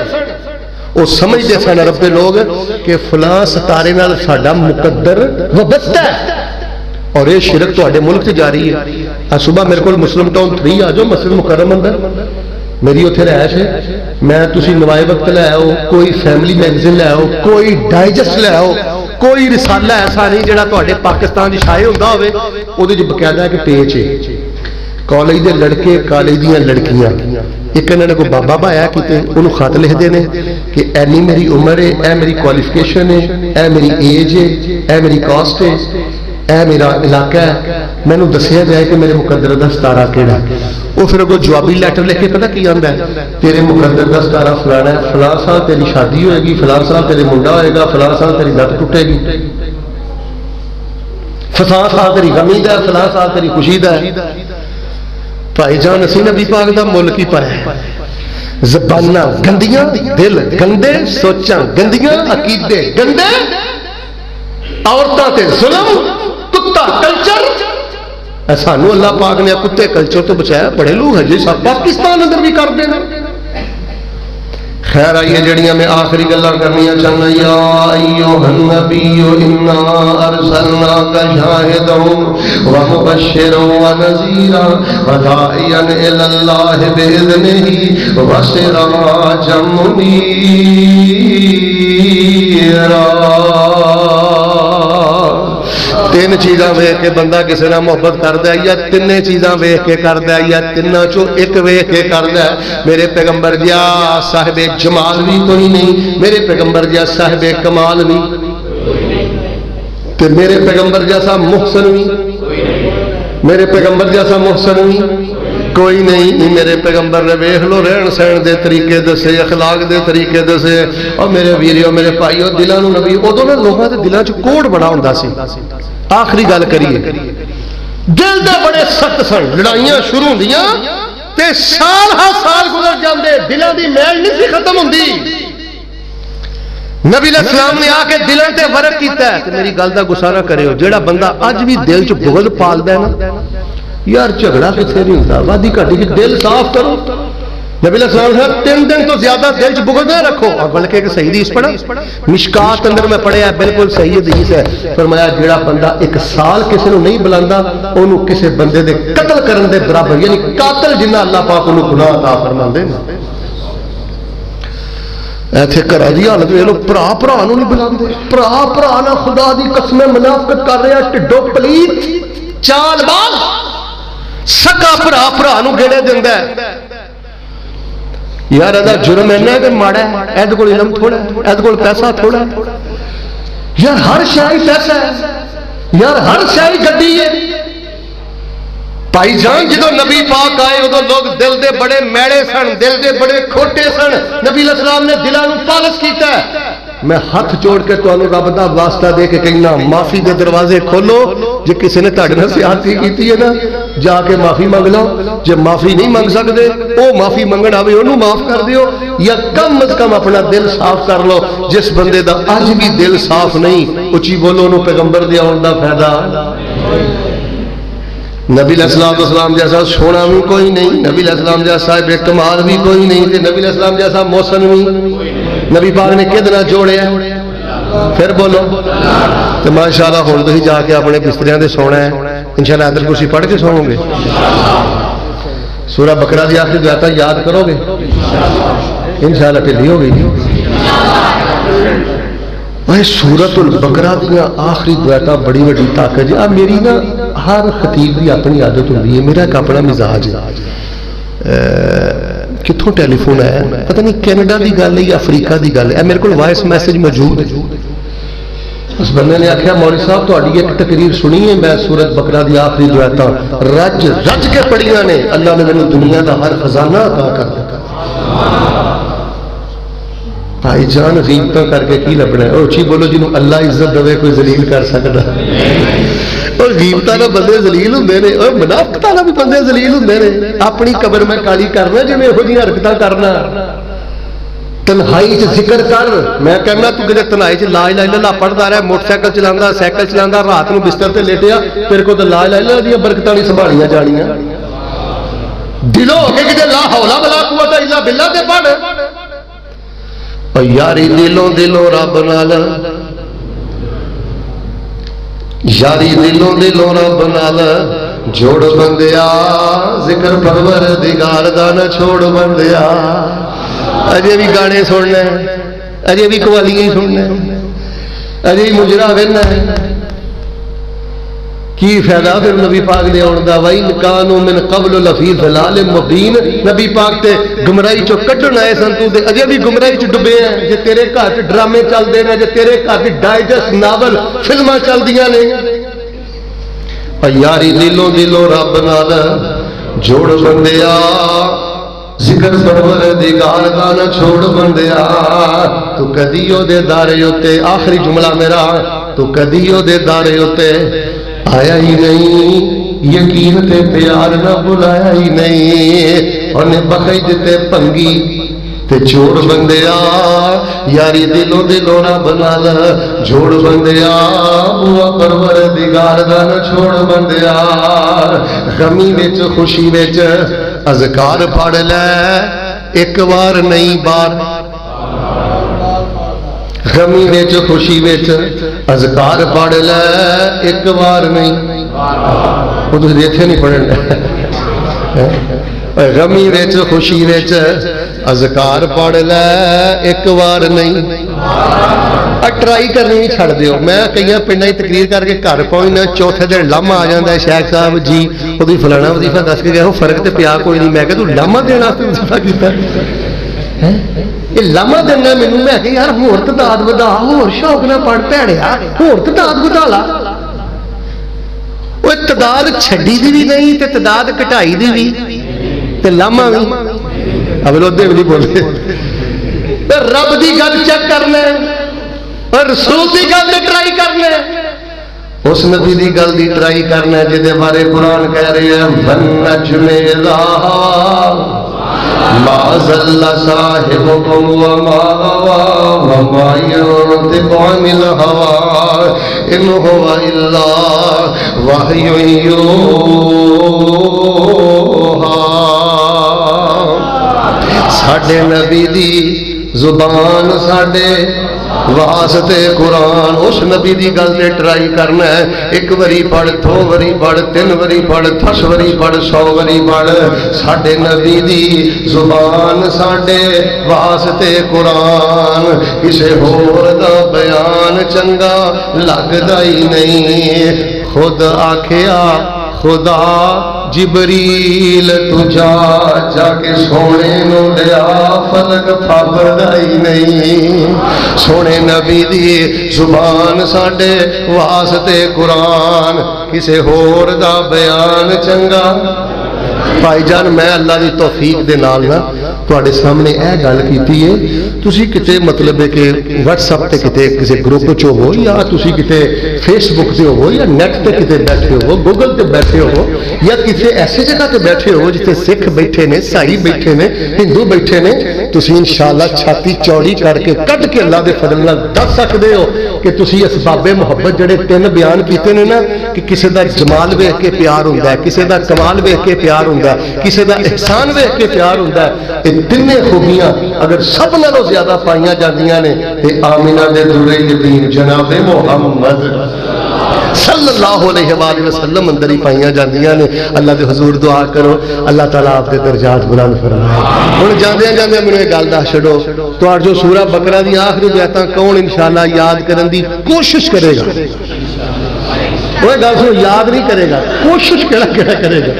وہ سمجھتے سن عرب دے لوگ کہ فلاں ستارے نال ساڈا مقدر وابستہ ہے اور یہ شرک تواڈے ملک سے جاری ہے. صبح میرے کو مسلم ٹاؤن 3 آ جاؤ مسجد مکرم اندر میری اتنے رہائش ہے. میں تسی نوائے وقت لے آؤ، کوئی فیملی میگزین لے آؤ، کوئی ڈائجسٹ لے آؤ، کوئی رسالہ ایسا نہیں جڑا تواڈے پاکستان وچ شائع ہوندا ہوے. اودے وچ باقاعدہ ایک پیج ہے کالج دے لڑکے کالج دیاں لڑکیاں ایک انہوں نے کوئی بابا بھایا کیتے انہوں خط لکھتے ہیں کہ اینی میری عمر ہے، اے میری کوالیفکیشن ہے، اے میری ایج ہے، اے میری کاسٹ ہے، اے میرا علاقہ ہے، میں نے دسیا جائے کہ میرے مقدر دا ستارہ کیڑا. وہ پھر اگوں جوابی لیٹر لکھ کے پتہ کی آندا ہے تیرے مقدر دا ستارہ فلانا ہے، فلاں سال تیری شادی ہوئے گی، فلاں سال تیرے منڈا ہوئے گا، فلاں سال تیری لت ٹوٹے گی، فلاں سال تیری غمی دا ہے، فلاں سال تیری خوشی دا ہے. بھائی جان اسی نبی پاک دا ملک ہی پر ہے. زباناں گندیاں، دل گندے، سوچاں گندیاں، عقیدے گندے، عورتاں تے ظلم، کتا کلچر. سانو اللہ پاک نے کتے کلچر تو بچایا. بڑے لوگ ہیں جی سب پاکستان اندر بھی کرتے ہیں. خیر آئیے جڑیاں میں آخری گلاں کرنیاں چاہنا. یا ایھا النبی انا ارسلناک شاہدا ومبشرا ونذیرا وداعیا الی اللہ باذنہ وسراجا منیرا. تین چیزاں ویکھ کے بندہ کسی نال محبت کردا ہے یا تین چیزاں ویکھ کے کردا ہے یا تیناں چوں ایک ویکھ کے کردا ہے. میرے پیغمبر جا صاحب جمال بھی کوئی نہیں، میرے پیغمبر جا صاحب کمال بھی، تے میرے پیغمبر جیسا محسن بھی، میرے پیغمبر جیسا محسن بھی کوئی نہیں. میرے پیغمبر نے ویکھ لو رہن سہن دے طریقے دسے، اخلاق دے طریقے دسے. اور میرے ویریو میرے بھائیو دلاں نوں نبی ادوں نے لوگاں دے دلاں چ کوڑ بڑا ہوندا سی. آخری گل کریے دل دے بڑے سخت سن، لڑائیاں شروع ہوندیاں تے سال ہر سال گزر جاندے، دلاں دی میل نہیں سی ختم ہوندی. نبی علیہ السلام نے آ کے دلاں تے ورق کیتا ہے. تے میری گل دا غصہ نہ کریو، جیڑا بندہ اج بھی دل چ بغض پالدا ہے نا یار جھگڑا کتنے نہیں ہوتا، وادی گھاٹی کی دل صاف کرو. نبی علیہ السلام نے 3 دن تو زیادہ دل چ بغض نہ رکھو. اور بلکہ ایک صحیح حدیث پڑھا مشکات اندر میں پڑھیا بالکل صحیح حدیث ہے. فرمایا جیڑا بندہ 1 سال کسی نو نہیں بلاندا اونوں کسی بندے دے قتل کرن دے برابر، یعنی قاتل جنہ اللہ پاک اونوں گناہ عطا فرماندے. ایتھے گھر دی حالت ویکھ لو، بھرا بھرا نوں نہیں بلاندے، بھرا بھرا نال خدا دی قسم منافقت کر رہا، ٹڈو پلیت چال باز، سکا بھرا بھرا نوں گیڑے دیندا ہے. یار ادا جرم اینا ہے کہ ماڑا ہے، اید کول علم تھوڑا ہے، اید کول پیسہ تھوڑا ہے. یار ہر شے پیسہ ہے، یار ہر شے گڈی ہے. بھائی جان جدو نبی پاک آئے ادو لوگ دل دے بڑے میڑے سن، دل دے بڑے کھوٹے سن. نبی علیہ السلام نے دلوں نوں پالش کیتا ہے. میں ہاتھ جوڑ کے تانوں رب دا واسطہ دے کے کہنا، معافی دے دروازے کھولو. جے کسی نے تہاڈے نال زیادتی کیتی ہے نا، جا کے معافی منگ لو. جے معافی نہیں منگ سکدے، او معافی منگن آوے اونوں معاف کر دیو، یا کم از کم اپنا دل صاف کر لو. جس بندے دا اج بھی دل صاف نہیں، اچھی بولو انہوں پیغمبر دے آن دا فائدہ. نبی علیہ السلام جیسا سونا بھی کوئی نہیں، نبی علیہ السلام جیسا بے کمال بھی کوئی نہیں، نبی علیہ السلام جیسا محسن بھی. نبی پاک نے کدنا جوڑیا؟ پھر بولو. تو ماشاءاللہ ہن تسی جا کے اپنے بستریاں تے سونا ہے. انشاءاللہ آیت الکرسی پڑھ کے سوؤ گے. سورہ بقرہ دی آخری آیات یاد کرو گے انشاءاللہ. ٹھلی ہو گئی سورۃ البقرہ دیا آخری دعائیں بڑی بڑی طاقت جی. میری نا ہر خطیب کی اپنی عادت ہوتی ہے، میرا ایک اپنا مزاج ہے. کتوں ٹیلی فون آیا پتہ نہیں، کینیڈا کی گل ہے یا افریقہ کی گل ہے، میرے کو وائس میسج موجود ہے. اس بندے نے آخیا مولوی صاحب تہاڈی ایک تقریر سنی ہے، میں سورۃ بقرہ دی آخری دعائیں رج رج کے پڑھیاں نے، اللہ نے مینوں دنیا دا ہر خزانہ عطا کر دتا. بھائی جان غیبتاں کر کے کی لبنا ہے؟ اچھی بولو جنوں اللہ عزت دے کوئی ذلیل کر سکتا. اور غیبتاں نال بندے ذلیل ہوندے نے، اور منافقتاں نال بھی بندے ذلیل ہوندے نے. اپنی قبر میں کالی کرنا جویں ਇਹੋ جہاں حرکتاں کرنا. تنہائی چ ذکر کر. میں کہنا تو کدے تنہائی چ لا الہ الا اللہ پڑھدا رہا، موٹر سائیکل چلاندا، سائیکل چلاندا، رات نو بستر تے لیٹیا، تیرے کو تے لا الہ الا اللہ دی برکتاں نہیں سنبھالیاں جانیاں. دلوں ہو کے کدے لا حول ولا قوت الا باللہ تے پڑھ. یاری دلوں دلوں رب نال، یاری دلوں دلوں رب نال جوڑ بندیا، ذکر پروردگار دا نہ چھوڑ بندیا. اجے بھی گانے سننا ہے، اجے بھی قوالیاں سننا ہے، اجے بھی مجرا وہنا ہے. کی فائدہ پھر نبی پاک دے آن دا؟ وَإِنْ كَانُوا مِنْ قَبْلُ لَفِي ضَلَالٍ مُبِينٍ. نبی پاک تے گمراہی چوں کڈن آئے سن، تو دے اجے بھی گمراہی چ ڈبے ہیں. جے تیرے گھر چ ڈرامے چلدے نے، جے تیرے گھر چ ڈائجسٹ ناول فلماں چلدیاں نے. یاری دلوں دلوں رب نال جوڑ بندیا، ذکر پروردگار دا نہ چھوڑ بندیا. تو کدی او دے دارے اتے، آخری جملہ میرا، تو کدی او دے دارے اتے آیا ہی نہیں، یقین تے پیار نہ بلایا ہی نہیں. انہیں بخید تے پنگی تے چھوڑ بندیا، یاری دلوں دلوں رب نال جوڑ بندیا، بوا پروردگار دا نہ چھوڑ بندیا. غمی وچ خوشی وچ اذکار پڑھ لے، ایک بار نہیں بار. غمی وچ خوشی وچ اذکار پڑھ لے، ایک بار نہیں. وہ تو اتنے نہیں پڑھنا. غمی وچ خوشی وچ اذکار پڑھ لے، ایک بار نہیں. ٹرائی کرنی بھی چھڑ دیو. میں کئی پنڈاں تقریر کر کے گھر پہنچنا، چوتھے دن لامہ آ جاتا ہے، شیخ صاحب جی وہ فلانا وظیفہ دس کے گیا، وہ فرق تو پیا کوئی نہیں. میں کہ تو لامہ دینا وظیفہ کیتا یہ لامہ دینا مینوں. میں کہ یار ہور تعداد ودا، ہور شوق نہ پڑھ پیڑیا، ہور تعداد ودا لا. وہ تعداد چھڈی دی بھی نہیں تے تعداد گھٹائی دی بھی تے لامہ بھی. اب ادھے بھی نہیں بولے. رب دی گل چیک کرنا، اور رسول دی گل دی ٹرائی کرنا، اس نبی دی گل دی ٹرائی کرنا جہدے بارے قرآن کہہ رہے ہیں من نجم اذا ما ضل صاحبكم وما غوى وما ينطق عن الهوى ان هو الا وحي يوحى. ساڈے نبی دی زبان ساڈے واسطے قرآن اس نبی دی گل تے ٹرائی کرنا ہے. ایک وری پڑھ, دو وری پڑھ, تین وری پڑھ, 10 وری پڑھ, 100 وری پڑھ. ساڈے نبی دی زبان ساڈے واسطے قرآن, کسے ہور دا بیان چنگا لگدا ہی نہیں. خود آکھیا خدا جبریل تجا جا کے سونے نو دیا فلک پھاپڑدا ہی نہیں. سونے نبی دی زبان ساڈے واسطے قرآن, کسے ہور دا بیان چنگا. بھائی جان میں اللہ دی توفیق دے نال نا تواڈے سامنے اے گل کیتی ہے. تسی کتے مطلب ہے کہ واٹس ایپ تے کتے کسی گروپ چ ہو, یا تسی کتے فیس بک تے ہو, یا نیٹ تے کتے بیٹھے ہو, گوگل تے بیٹھے ہو, یا کسی ایسی جگہ تے بیٹھے ہو جتے سکھ بیٹھے نے, عیسائی بیٹھے نے, ہندو بیٹھے نے, تسی انشاءاللہ چھاتی چوڑی کر کے کٹ کے اللہ دے فضل نال دس سکدے ہو کہ تسی اسباب محبت جڑے 3 بیان کیتے نے نا, کہ کسی دا جمال ویکھ کے پیار ہوندا ہے, کسی دا کمال ویکھ کے پیار ہوندا ہے, کسی دا احسان ویکھ کے پیار ہوندا ہے. یہ تینے خوبیاں اگر سب نالوں زیادہ پائیاں جاندیاں نے تے آمینہ دے درے یتیم جناب محمد صلی اللہ علیہ وآلہ وسلم اندر ہی پائیاں جاندیاں نے. اللہ دے حضور دعا کرو اللہ تعالیٰ آپ دے درجات بلند فرمائے. ہن جاندیاں جاندیاں مینوں ایک گل دس چھڈو, تہاڈ جو سورہ بقرہ دی آخری بیتاں کون انشاءاللہ یاد کرن دی کوشش کرے گا؟ وہ گل سنو, یاد نہیں کرے گا, کوشش کیڑا کرے گا؟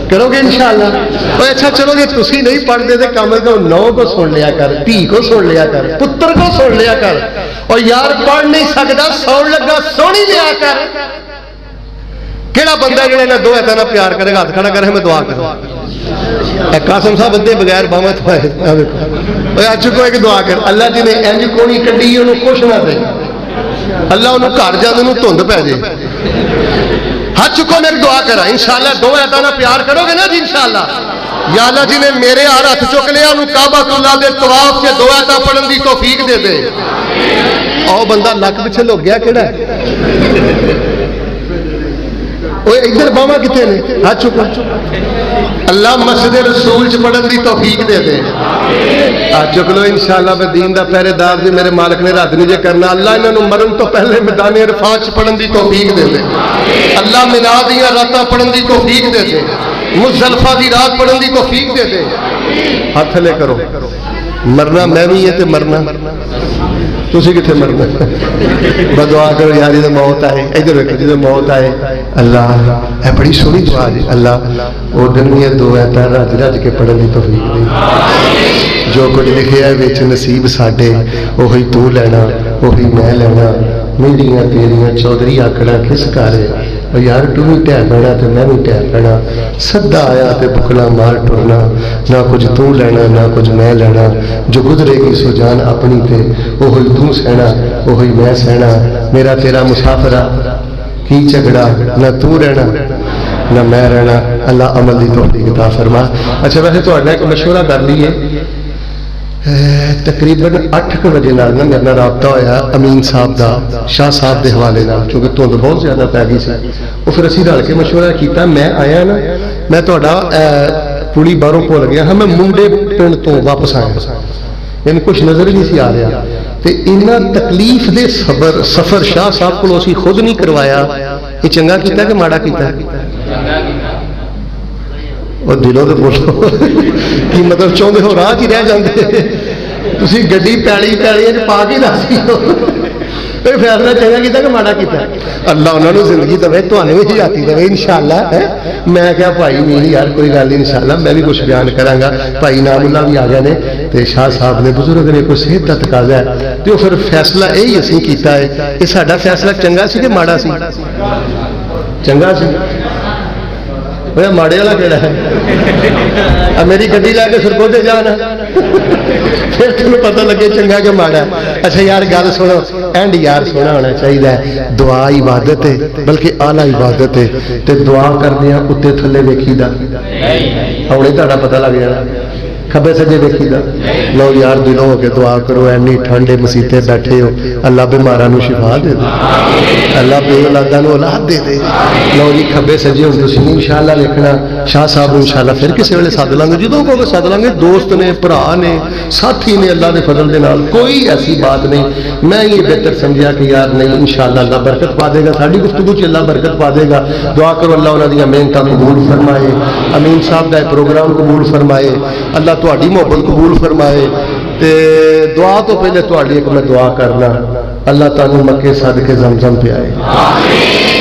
کرو گے انشاءاللہ. اچھا چلو جی تسی نہیں پڑھتے تو کم از کم 9 کو سن لیا کر, دھی کو سن لیا کر, پتر کو سن لیا کر. اور یار پڑھ نہیں سکتا سون لگا سونی لیا کر. کیڑا بندہ جڑا انہاں 2 آیتاں نال پیار کرے گا ہاتھ کھڑا کرے میں دعا کروں. قاسم صاحب بندے بغیر باواں تو آئے اج کو ایک دعا کر, اللہ جی نے انج کونی کڈی انہوں کچھ نہ دے, اللہ انہوں گھر جاندے نوں دھند پے جے. ہاتھ چکو میری دعا کرا انشاءاللہ 2 آیتاں نال پیار کرو گے نا جی انشاءاللہ. یا اللہ جی نے میرے ہاتھ چک لیا انہوں کعبہ اللہ دے طواف سے 2 آیتاں پڑھن دی توفیق دے دے. او بندہ لک پچھے لگ گیا کیڑا ہے؟ اوے ادھر باواں کتے نے؟ ہاتھ چکو. اللہ مسجد رسول چ پڑھن دی توفیق دے دے. ہاتھ چک لو انشاءاللہ. میں دین دا پہرے دار جی میرے مالک نے رد نہیں جے کرنا. اللہ انہاں نوں مرن تو پہلے میدان عرفات چ پڑھن دی توفیق دے دے. اللہ منا دیاں راتاں پڑھن دی توفیق دے دے. مزدلفہ دی رات پڑھن دی توفیق دے دے. ہاتھ لے کرو. مرنا میں بھی ہے تے مرنا تسی کتنے مرنا. بدعا کرو یار جب موت آئے, ادھر ویکھو جب موت آئے اللہ اے بڑی سونی دعا جی, اللہ وہ دن یہ 2 آیتاں رج رج کے پڑھن دی توفیق دے. جو کچھ لکھیا ہے وچ نصیب ساڈے وہی تو لینا وہی میں لینا. میریاں تیریاں چودھری آکڑا کس کارے, یار تو بھی ٹہ پینا تو میں بھی ٹہ پینا. سدا آیا تے بکلا مار ٹرنا, نہ کچھ تو لینا نہ کچھ میں لینا. جو گزرے گی سو جان اپنی تے وہی تو سہنا وہی میں سہنا. میرا تیرا مسافرہ کی جھگڑا, نہ تو رہنا نہ میں رہنا. اللہ عمل دی توفیق عطا فرما. اچھا ویسے تہاڈے ایک مشورہ کر لیے, تقریباً 8 بجے نال میرے نال رابطہ ہویا امین صاحب دا شاہ صاحب دے حوالے نال, کیونکہ دھند بہت زیادہ پی گئی سی. وہ پھر اسی رل کے مشورہ کیتا. میں آیا نا, میں تہاڈا پوری باہروں بھول گیا ہاں, میں منڈے پنڈ تو واپس آیا, یعنی کچھ نظر ہی نہیں سی آ رہا. تے انہاں تکلیف دے سفر شاہ صاحب کو اسی خود نہیں کروایا. یہ چنگا کیتا کہ ماڑا کیتا؟ اور دلوں تو بولو کی مطلب چاہتے ہو راہ ہی رہ جاندے, تسی گڈی پیلی پا کے دسی فیصلہ چنگا کیتا کہ ماڑا کیتا؟ اللہ انہوں نے زندگی دے تمہیں بھی حیاتی دے انشاءاللہ. میں کہا بھائی میری یار کوئی گل نہیں انشاءاللہ میں بھی کچھ بیان کراں گا. بھائی نام اللہ بھی آ گئے نے تے شاہ صاحب نے بزرگ نے کوئی صحت کا تقاضا ہے تو پھر فیصلہ یہی اسی کیتا ہے. یہ ساڈا فیصلہ چنگا سی کہ ماڑا سی؟ چنگا سی. ماڑے والا کہڑا ہے؟ میری گڈی لے کے سرکوتے جانا پھر تمہیں پتہ لگے چنگا کہ ماڑا. اچھا یار گل سنو, اینڈ یار سونا ہونا چاہیے. دعا عبادت ہے بلکہ اعلیٰ عبادت ہے. تے دعا کرنے اتنے تھلے ویکھی دا ہوں تہاڈا پتہ لگ جانا. کھبے سجے دیکھی دا لو یار دلوں ہو کے دعا کرو اینی ٹھنڈے مسیتے بیٹھے ہو اللہ بیماراں نو شفا دے دے اللہ بے اولاداں نو اولاد دے دے لو جی کھبے سجے ہوں تسی انشاءاللہ لکھنا شاہ صاحب انشاءاللہ پھر کسی ویلے سد لیں گے جدوں کو سد لیں گے دوست نے بھرا نے ساتھی نے اللہ دے فضل دے نال کوئی ایسی بات نہیں میں یہ بہتر سمجھا کہ یار نہیں انشاءاللہ اللہ برکت پا دے گا ساری گفتگو چ اللہ برکت پا دے گا دعا کرو اللہ انہاں دی محنتاں قبول فرمائے امین صاحب دا پروگرام قبول فرمائے اللہ تہاڈی محبت قبول فرمائے تے دعا تو پہلے تہاڈی ایک میں دعا کرنا اللہ تعالی مکے صدقے زمزم پہ آئے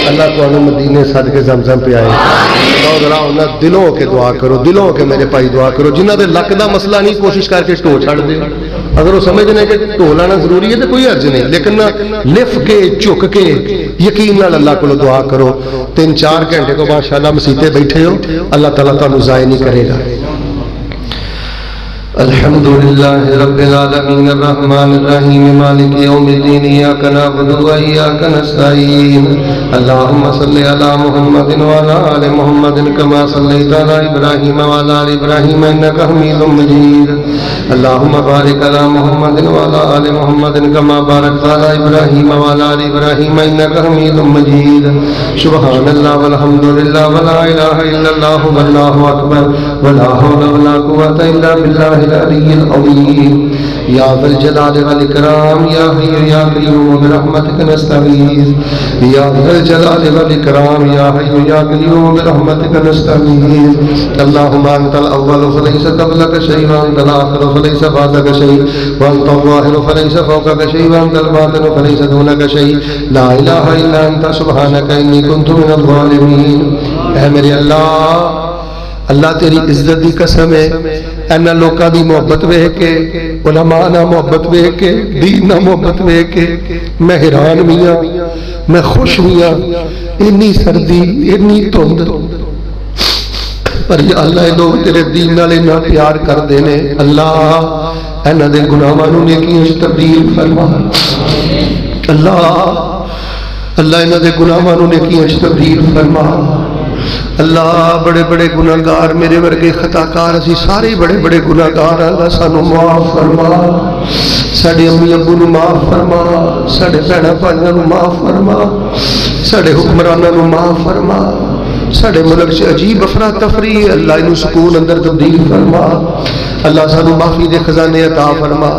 اللہ تعالی مدینے صدقے زمزم پہ آئے ذرا دلوں کے دعا کرو دلوں کے میرے بھائی دعا کرو جنہ دے لک دا مسئلہ نہیں کوشش کر کے ٹو چھڑ دے اگر وہ سمجھنے کہ ٹو لانا ضروری ہے تو کوئی عرض نہیں لیکن لف کے جھک کے یقین نال اللہ کو دعا کرو 3-4 گھنٹے تو ماشاءاللہ مسیتے بیٹھے ہو اللہ تعالیٰ تانوں ضائع نہیں کرے گا الحمد لله رب العالمين الرحمن الرحيم مالك يوم الدين إياك نعبد وإياك نستعين اللهم صل على محمد وعلى آل محمد كما صليت على إبراهيم وعلى آل إبراهيم إنك حميد مجيد اللهم بارك على محمد وعلى آل محمد كما باركت على إبراهيم وعلى آل إبراهيم إنك حميد مجيد سبحان الله والحمد لله ولا إله إلا الله والله أكبر ولا حول ولا قوة إلا بالله العلي العظيم يا ذا الجلال والإكرام يا حي يا قيوم برحمتك نستغيث يا ذا الجلال والإكرام يا حي يا قيوم برحمتك نستغيث اللهم أنت الأول فليس قبلك شيء وأنت الآخر فليس بعدك شيء وأنت الظاهر فليس فوقك شيء وأنت الباطن فليس دونك شيء لا إله إلا أنت سبحانك إني كنت من الظالمين اے میرے اللہ تیری عزت دی قسم ہے اینا لوکاں دی محبت ویکھ کے علماء نہ محبت ویکھ کے دین نہ محبت ویکھ کے میں حیران ہویا میں خوش ہویا اتنی سردی اتنی دھند پر یا اللہ یہ لوگ تیرے دین نال اتنا پیار کردے نے اللہ اینا دے گناہاں نوں نیکیاں وچ تبدیل فرما اللہ اینا دے گناہاں نوں نیکیاں وچ تبدیل فرما اللہ بڑے بڑے گناہگار میرے ورگے خطاکار اسی سارے بڑے بڑے گناہگار اللہ سانو معاف فرما ساڈے امی ابو نو معاف فرما ساڈے بہناں بھائیاں نو معاف فرما ساڈے حکمراناں نو معاف فرما ساڈے ملک سے عجیب افراتفری اللہ انہوں سکون اندر تبدیل فرما اللہ سانو معافی دے خزانے عطا فرما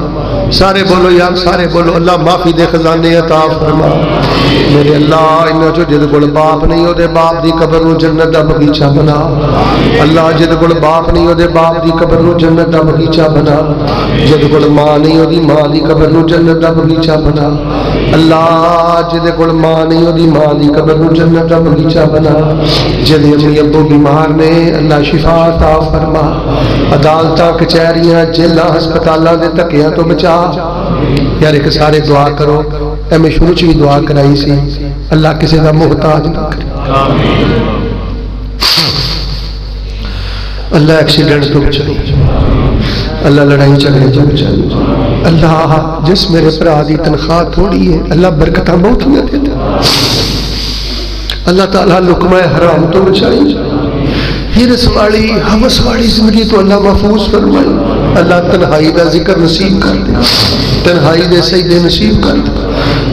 سارے بولو یار سارے بولو اللہ معافی دے خزانے عطا فرما میرے اللہ انہاں جو جد کول باپ نہیں ہو دے باپ دی قبر نو جنت دا بغیچہ بنا اللہ جد کول باپ نہیں ہو دے باپ دی قبر نو جنت دا بغیچہ بنا جد کول ماں نہیں ہو دی ماں دی قبر نو جنت دا بغیچہ بنا اللہ جد کول ماں نہیں ہو دی ماں دی قبر نو جنت دا بغیچہ بنا جد امی ابو بیمار نے اللہ شفا عطا فرما عدالتاں کچہریاں جیلاں ہسپتالاں دے دھکیاں تو بچا یار ایک سارے دعا کرو اے میں شروع چ بھی دعا کرائی سی اللہ کسی کا محتاج نہ کرے اللہ ایکسیڈنٹ تو بچائی اللہ لڑائی جھگڑے تو بچائی اللہ جس میرے بھرا دی تنخواہ تھوڑی ہے اللہ برکتاں بہت نہ دیتا اللہ تعالیٰ لقمہ حرام تو بچائی ہرس والی حوث والی زندگی تو اللہ محفوظ فرمائی اللہ تنہائی دا ذکر نصیب کر دے تنہائی دے سجدے نصیب کر دے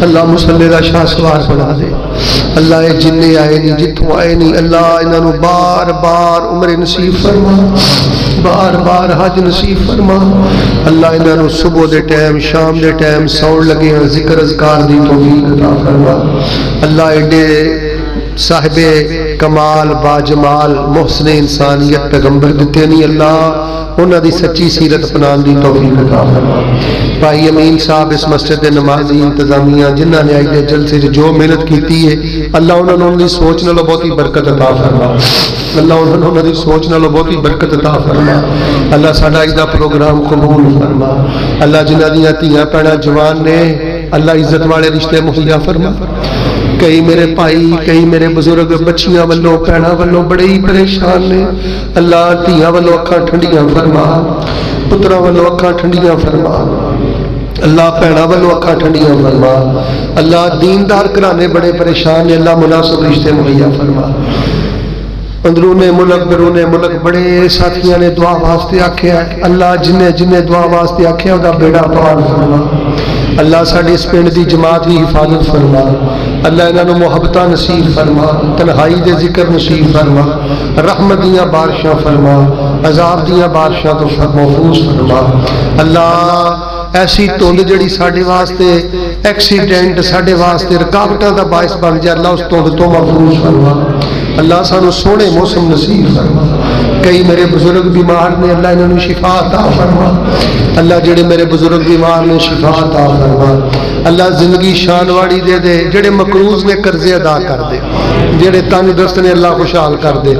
اللہ مسلح دا شاہ سوار بنا دے اللہ اے جننے آئے نہیں جتوں آئے نہیں اللہ انہوں بار بار عمر نصیب فرما بار بار حج نصیب فرما اللہ انہوں صبح دے ٹائم شام دے ٹائم سون لگے ہیں ذکر اذکار دی توفیق عطا فرما اللہ ایڈے صاحب کمال باجمال محسن انسانیت پیغمبر دیتے نہیں اللہ انہاں دی سچی سیرت اپنان دی توفیق عطا فرما بھائی امین صاحب اس مسجد نمازی انتظامیہ جنہاں نے آئی دے جلسے جو محنت کیتی ہے اللہ انہوں نے سوچ نالو بہت ہی برکت عطا فرما اللہ انہوں نے سوچ نالو بہت ہی برکت عطا فرما اللہ ساڈا اج دا پروگرام قبول فرما اللہ جنہاں دیاں دھیاں بہناں جوان نے اللہ عزت والے رشتے مہیا فرما کئی میرے بھائی کئی میرے بزرگ بچیاں والوں بہناں والوں بڑے ہی پریشان نے اللہ دھیاں والوں اکھاں ٹھنڈیاں فرما پتراں والوں اکھاں ٹھنڈیاں فرما اللہ بہناں والوں اکھاں ٹھنڈیاں فرما اللہ دیندار گھرانے بڑے پریشان نے اللہ مناسب رشتے مہیا فرما اندرون ملک بیرون ملک بڑے ساتھیاں نے دعا واسطے آکھیا ہے، اللہ جنہیں جنہیں دعا واسطے آکھیا دا بیڑا پار فرما، اللہ ساڈے اس پنڈ دی جماعت دی حفاظت فرما، اللہ انہاں نوں محبتاں نصیب فرما، تنہائی دے ذکر نصیب فرما، رحمت دیاں بارشاں فرما، عذاب دیاں بارشاں تو محفوظ فرما، اللہ ایسی تند جڑی ساڈے واسطے ایکسیڈنٹ ساڈے واسطے رکاوٹاں دا باعث بن جائے، اللہ اس تند تو محفوظ فرما، اللہ سانو سونے موسم نصیب فرما، کئی میرے بزرگ بیمار نے اللہ انہوں نے شفا عطا فرما، اللہ جڑے میرے بزرگ بیمار نے شفا عطا فرما، اللہ زندگی شان واڑی دے دے، جڑے مقروض نے قرضے ادا کر دے، جڑے تنگ دست نے اللہ خوشحال کر دے،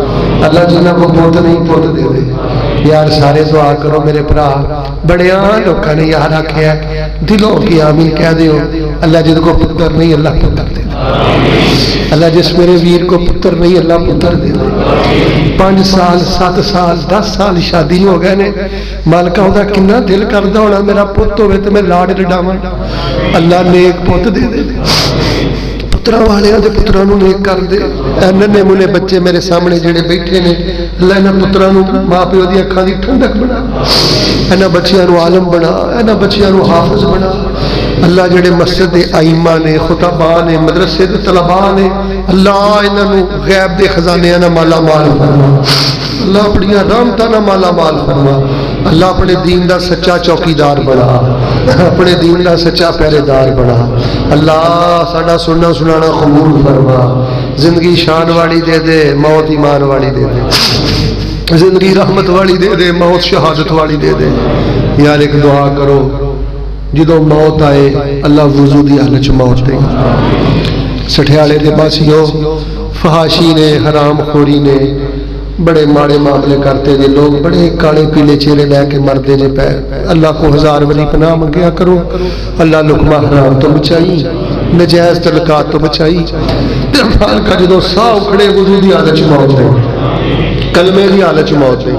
اللہ جنہاں کو پوت نہیں پوت دے دے، یار سارے دعا کرو میرے بھرا، بڑے لوگوں نے یار آکھیا دلوں کی آمین کہہ دیو، اللہ جن کو پتر نہیں اللہ پتر دے دے، اللہ جس میرے ویر کو پتر نہیں اللہ پتر دے دے، 5 سال 7 سال 10 سال شادی ہو گئے نے، مالکہ ہوتا کنا دل کردا ہونا میرا پت ہوئے تو میں لاڑ لڈاواں، اللہ نیک پت دے دے، پتراں والے دے پتراں نوں نیک کر دے، ننے منے بچے میرے سامنے جڑے بیٹھے نے، اللہ انہاں پتراں نوں ماں پیو دی اکھاں دی ٹھنڈک بنا، انہاں بچیاں نوں عالم بنا، انہاں بچیاں نوں حافظ بنا، اللہ جڑے مسجد دے ائمہ نے، خطباء نے، مدرسے دے طلباء نے، اللہ انہاں نوں غیب دے خزانے نال مالا مال فرما، اللہ اپنی رحمتاں نال مالا مال فرما، اللہ اپنے دین دا سچا چوکیدار بنا، اپنے دین دا سچا پہرے دار بنا، اللہ ساڈا سننا سنانا قبول فرما، زندگی شان والی دے دے، موت ایمان والی دے دے، زندگی رحمت والی دے دے، موت شہادت والی دے دے، یار ایک دعا کرو جدو موت آئے اللہ وضو دی حالت چ موت دے، سٹھیالے دے پاسیوں فحاشی نے، حرام خوری نے، بڑے ماڑے معاملے کرتے دے لوگ، بڑے کالے پیلے چہرے لے کے مردے دے پہ، اللہ کو 1000 ولی پناہ منگیا کرو، اللہ لقمہ حرام تو بچائی، نجائز تعلقات تو بچائی، درفال کا جدو ساہ اکھڑے وضو دی حالت چ موت دے، کلمے دی حالت چ موت دے،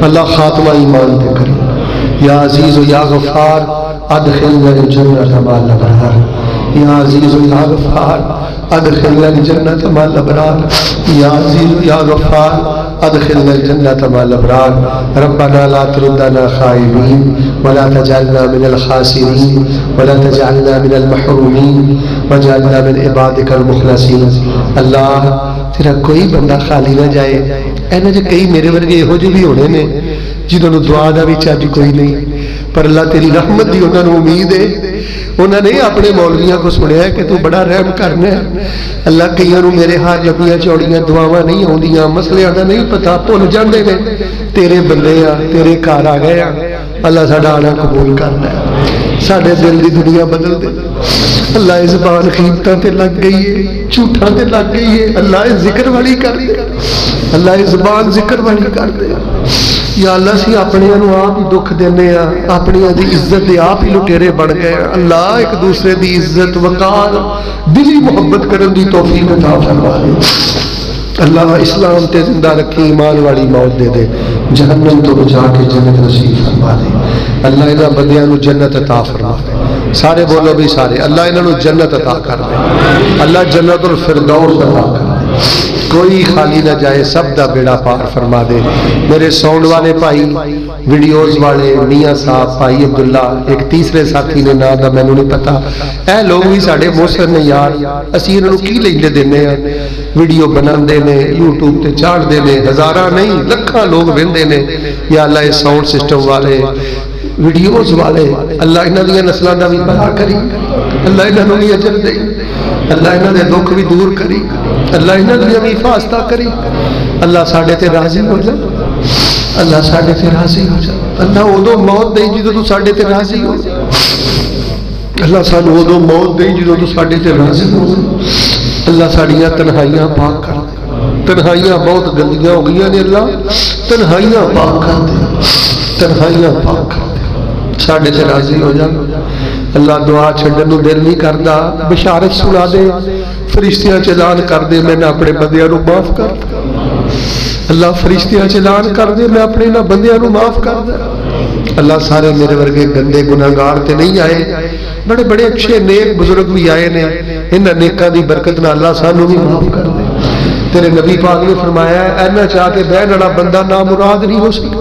اللہ خاتمہ ایمان دے کرے، یا عزیز و یا غفار ادخلنا الجنة مع الابرار، یا عزیز و یا غفار ادخلنا الجنة مع الابرار، یا عزیز و یا غفار ادخلنا الجنة مع الابرار، ربنا لا تردنا خائبین ولا تجعلنا من الخاسرین ولا تجعلنا من المحرومین وجعلنا من عبادك المخلصین، اللہ تیرا کوئی بندہ خالی نہ جائے، اینا جو کئی میرے ورگے ہو جو بھی ہونے نے جنہوں نے دعا دا بھی چاہتی کوئی نہیں، پر اللہ تیری رحمت دی انہوں نے امید ہے، انہوں نے اپنے مولویاں کو سنیا ہے کہ تو بڑا رحم کرنا ہے، اللہ کئیوں نے میرے ہاتھ جبیاں چوڑیاں دعاواں نہیں ہوندیاں، مسئلے دا نہیں پتا، بھول جاندے نے، تیرے بندے آ تیرے کار آ گئے آ، اللہ ساڈا آنا قبول کرنا ہے، ساڈے دل دی دنیا بدل دے، اللہ اس زبان قیمتاں تے لگ گئی ہے، جھوٹاں تے لگ گئی ہے، اللہ اس ذکر والی کر دے، اللہ اس زبان ذکر والی کر دے، یا اللہ سی اپنے انو آپ ہی دکھ دینے ہیں، اپنی دی عزت دے آپ ہی لٹیرے بڑھ گئے، اللہ ایک دوسرے دی عزت وقار دلی محبت کرن دی توفیق عطا فرما دے، اللہ اسلام تے زندہ رکھی، ایمان والی موت دے دے، جہنم تو بچا کے جنت نصیب فرما دے، اللہ انہاں بندیاں نو جنت عطا فرما دے، سارے بولو بھی سارے، اللہ انہاں نو جنت عطا کر دے، اللہ جنت الفردوس عطا کر دے، کوئی خالی نہ جائے، سب دا بیڑا پار فرما دے، میرے ساؤنڈ والے بھائی، ویڈیوز والے، میاں صاحب، بھائی عبداللہ، ایک تیسرے ساتھی نے نا دا میں نے نہیں پتا، اے لوگ بھی ساڑھے موسر نے یار، اسی انہوں کی لیندے دینے ہیں، ویڈیو بنان دینے، یوٹیوب تے چاڑ دینے، ہزارہ نہیں لکھاں لوگ بین دینے، یا اللہ اس ساؤنڈ سسٹم والے، ویڈیوز والے، اللہ انہاں دیا نسلان دا بھی بھلا کری، اللہ انہاں بھی اجر دے، اللہ انہاں دے دکھ بھی دور کری، اللہ انہاں دیا بھی حفاظتہ کری، اللہ ساڑھے تے راضی ہو جائے، اللہ ساڑھے تے راضی ہو جائے، اللہ ادو موت دے جدو تو ساڑھے تے راضی ہو جائے، اللہ سانو ادو موت دے جدو تو ساڑھے تے راضی ہو جائے، اللہ ساڑھیاں تنہائیاں پاک کر دے، تنہائیاں بہت گندیاں ہو گئی ہیں اللہ، تنہائیاں پاک کر دے، تنہائیاں پاک کر دے، ساڑھے سے راضی ہو جا، اللہ دعا چھڑن نو دل نہیں کردا، بشارت سنا دے، فرشتیاں چلان کر دے، میں نے اپنے بندیاں نو معاف کر دے، اللہ فرشتیاں چلان کر دے، میں اپنے نہ بندیاں نو معاف کر دے، اللہ سارے میرے ورگے گندے گناہگار تے نہیں آئے، بڑے بڑے اچھے نیک بزرگ بھی آئے نے، انہاں نیکاں دی برکت نہ اللہ سانو بھی معاف کر دے، تیرے نبی پاک نے فرمایا اینا چاہ کے بہن والا بندہ نامراد نہیں ہو سکتا،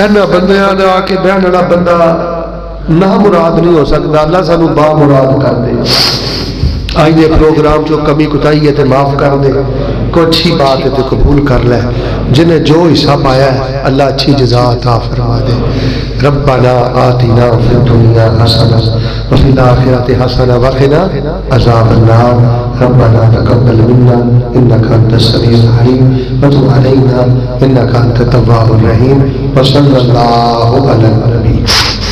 اینا بندیاں نے آ کے بہن والا بندہ نامراد نہیں ہو سکتا۔ اللہ سانو با مراد کر دے۔ آج دے پروگرام جو کمی کتائی ہے تے معاف کر دے، کوئی اچھی بات ہے تے قبول کر لے، جنہیں جو حصہ پایا ہے اللہ اچھی جزا عطا فرما دے۔ ربنا آتنا فی الدنیا حسنہ وفی الآخرۃ حسنہ وقنا عذاب النار۔ ربنا تقبل منا انک انت السمیع العلیم وتب علینا انک انت التواب الرحیم وصلی اللہ علی النبی۔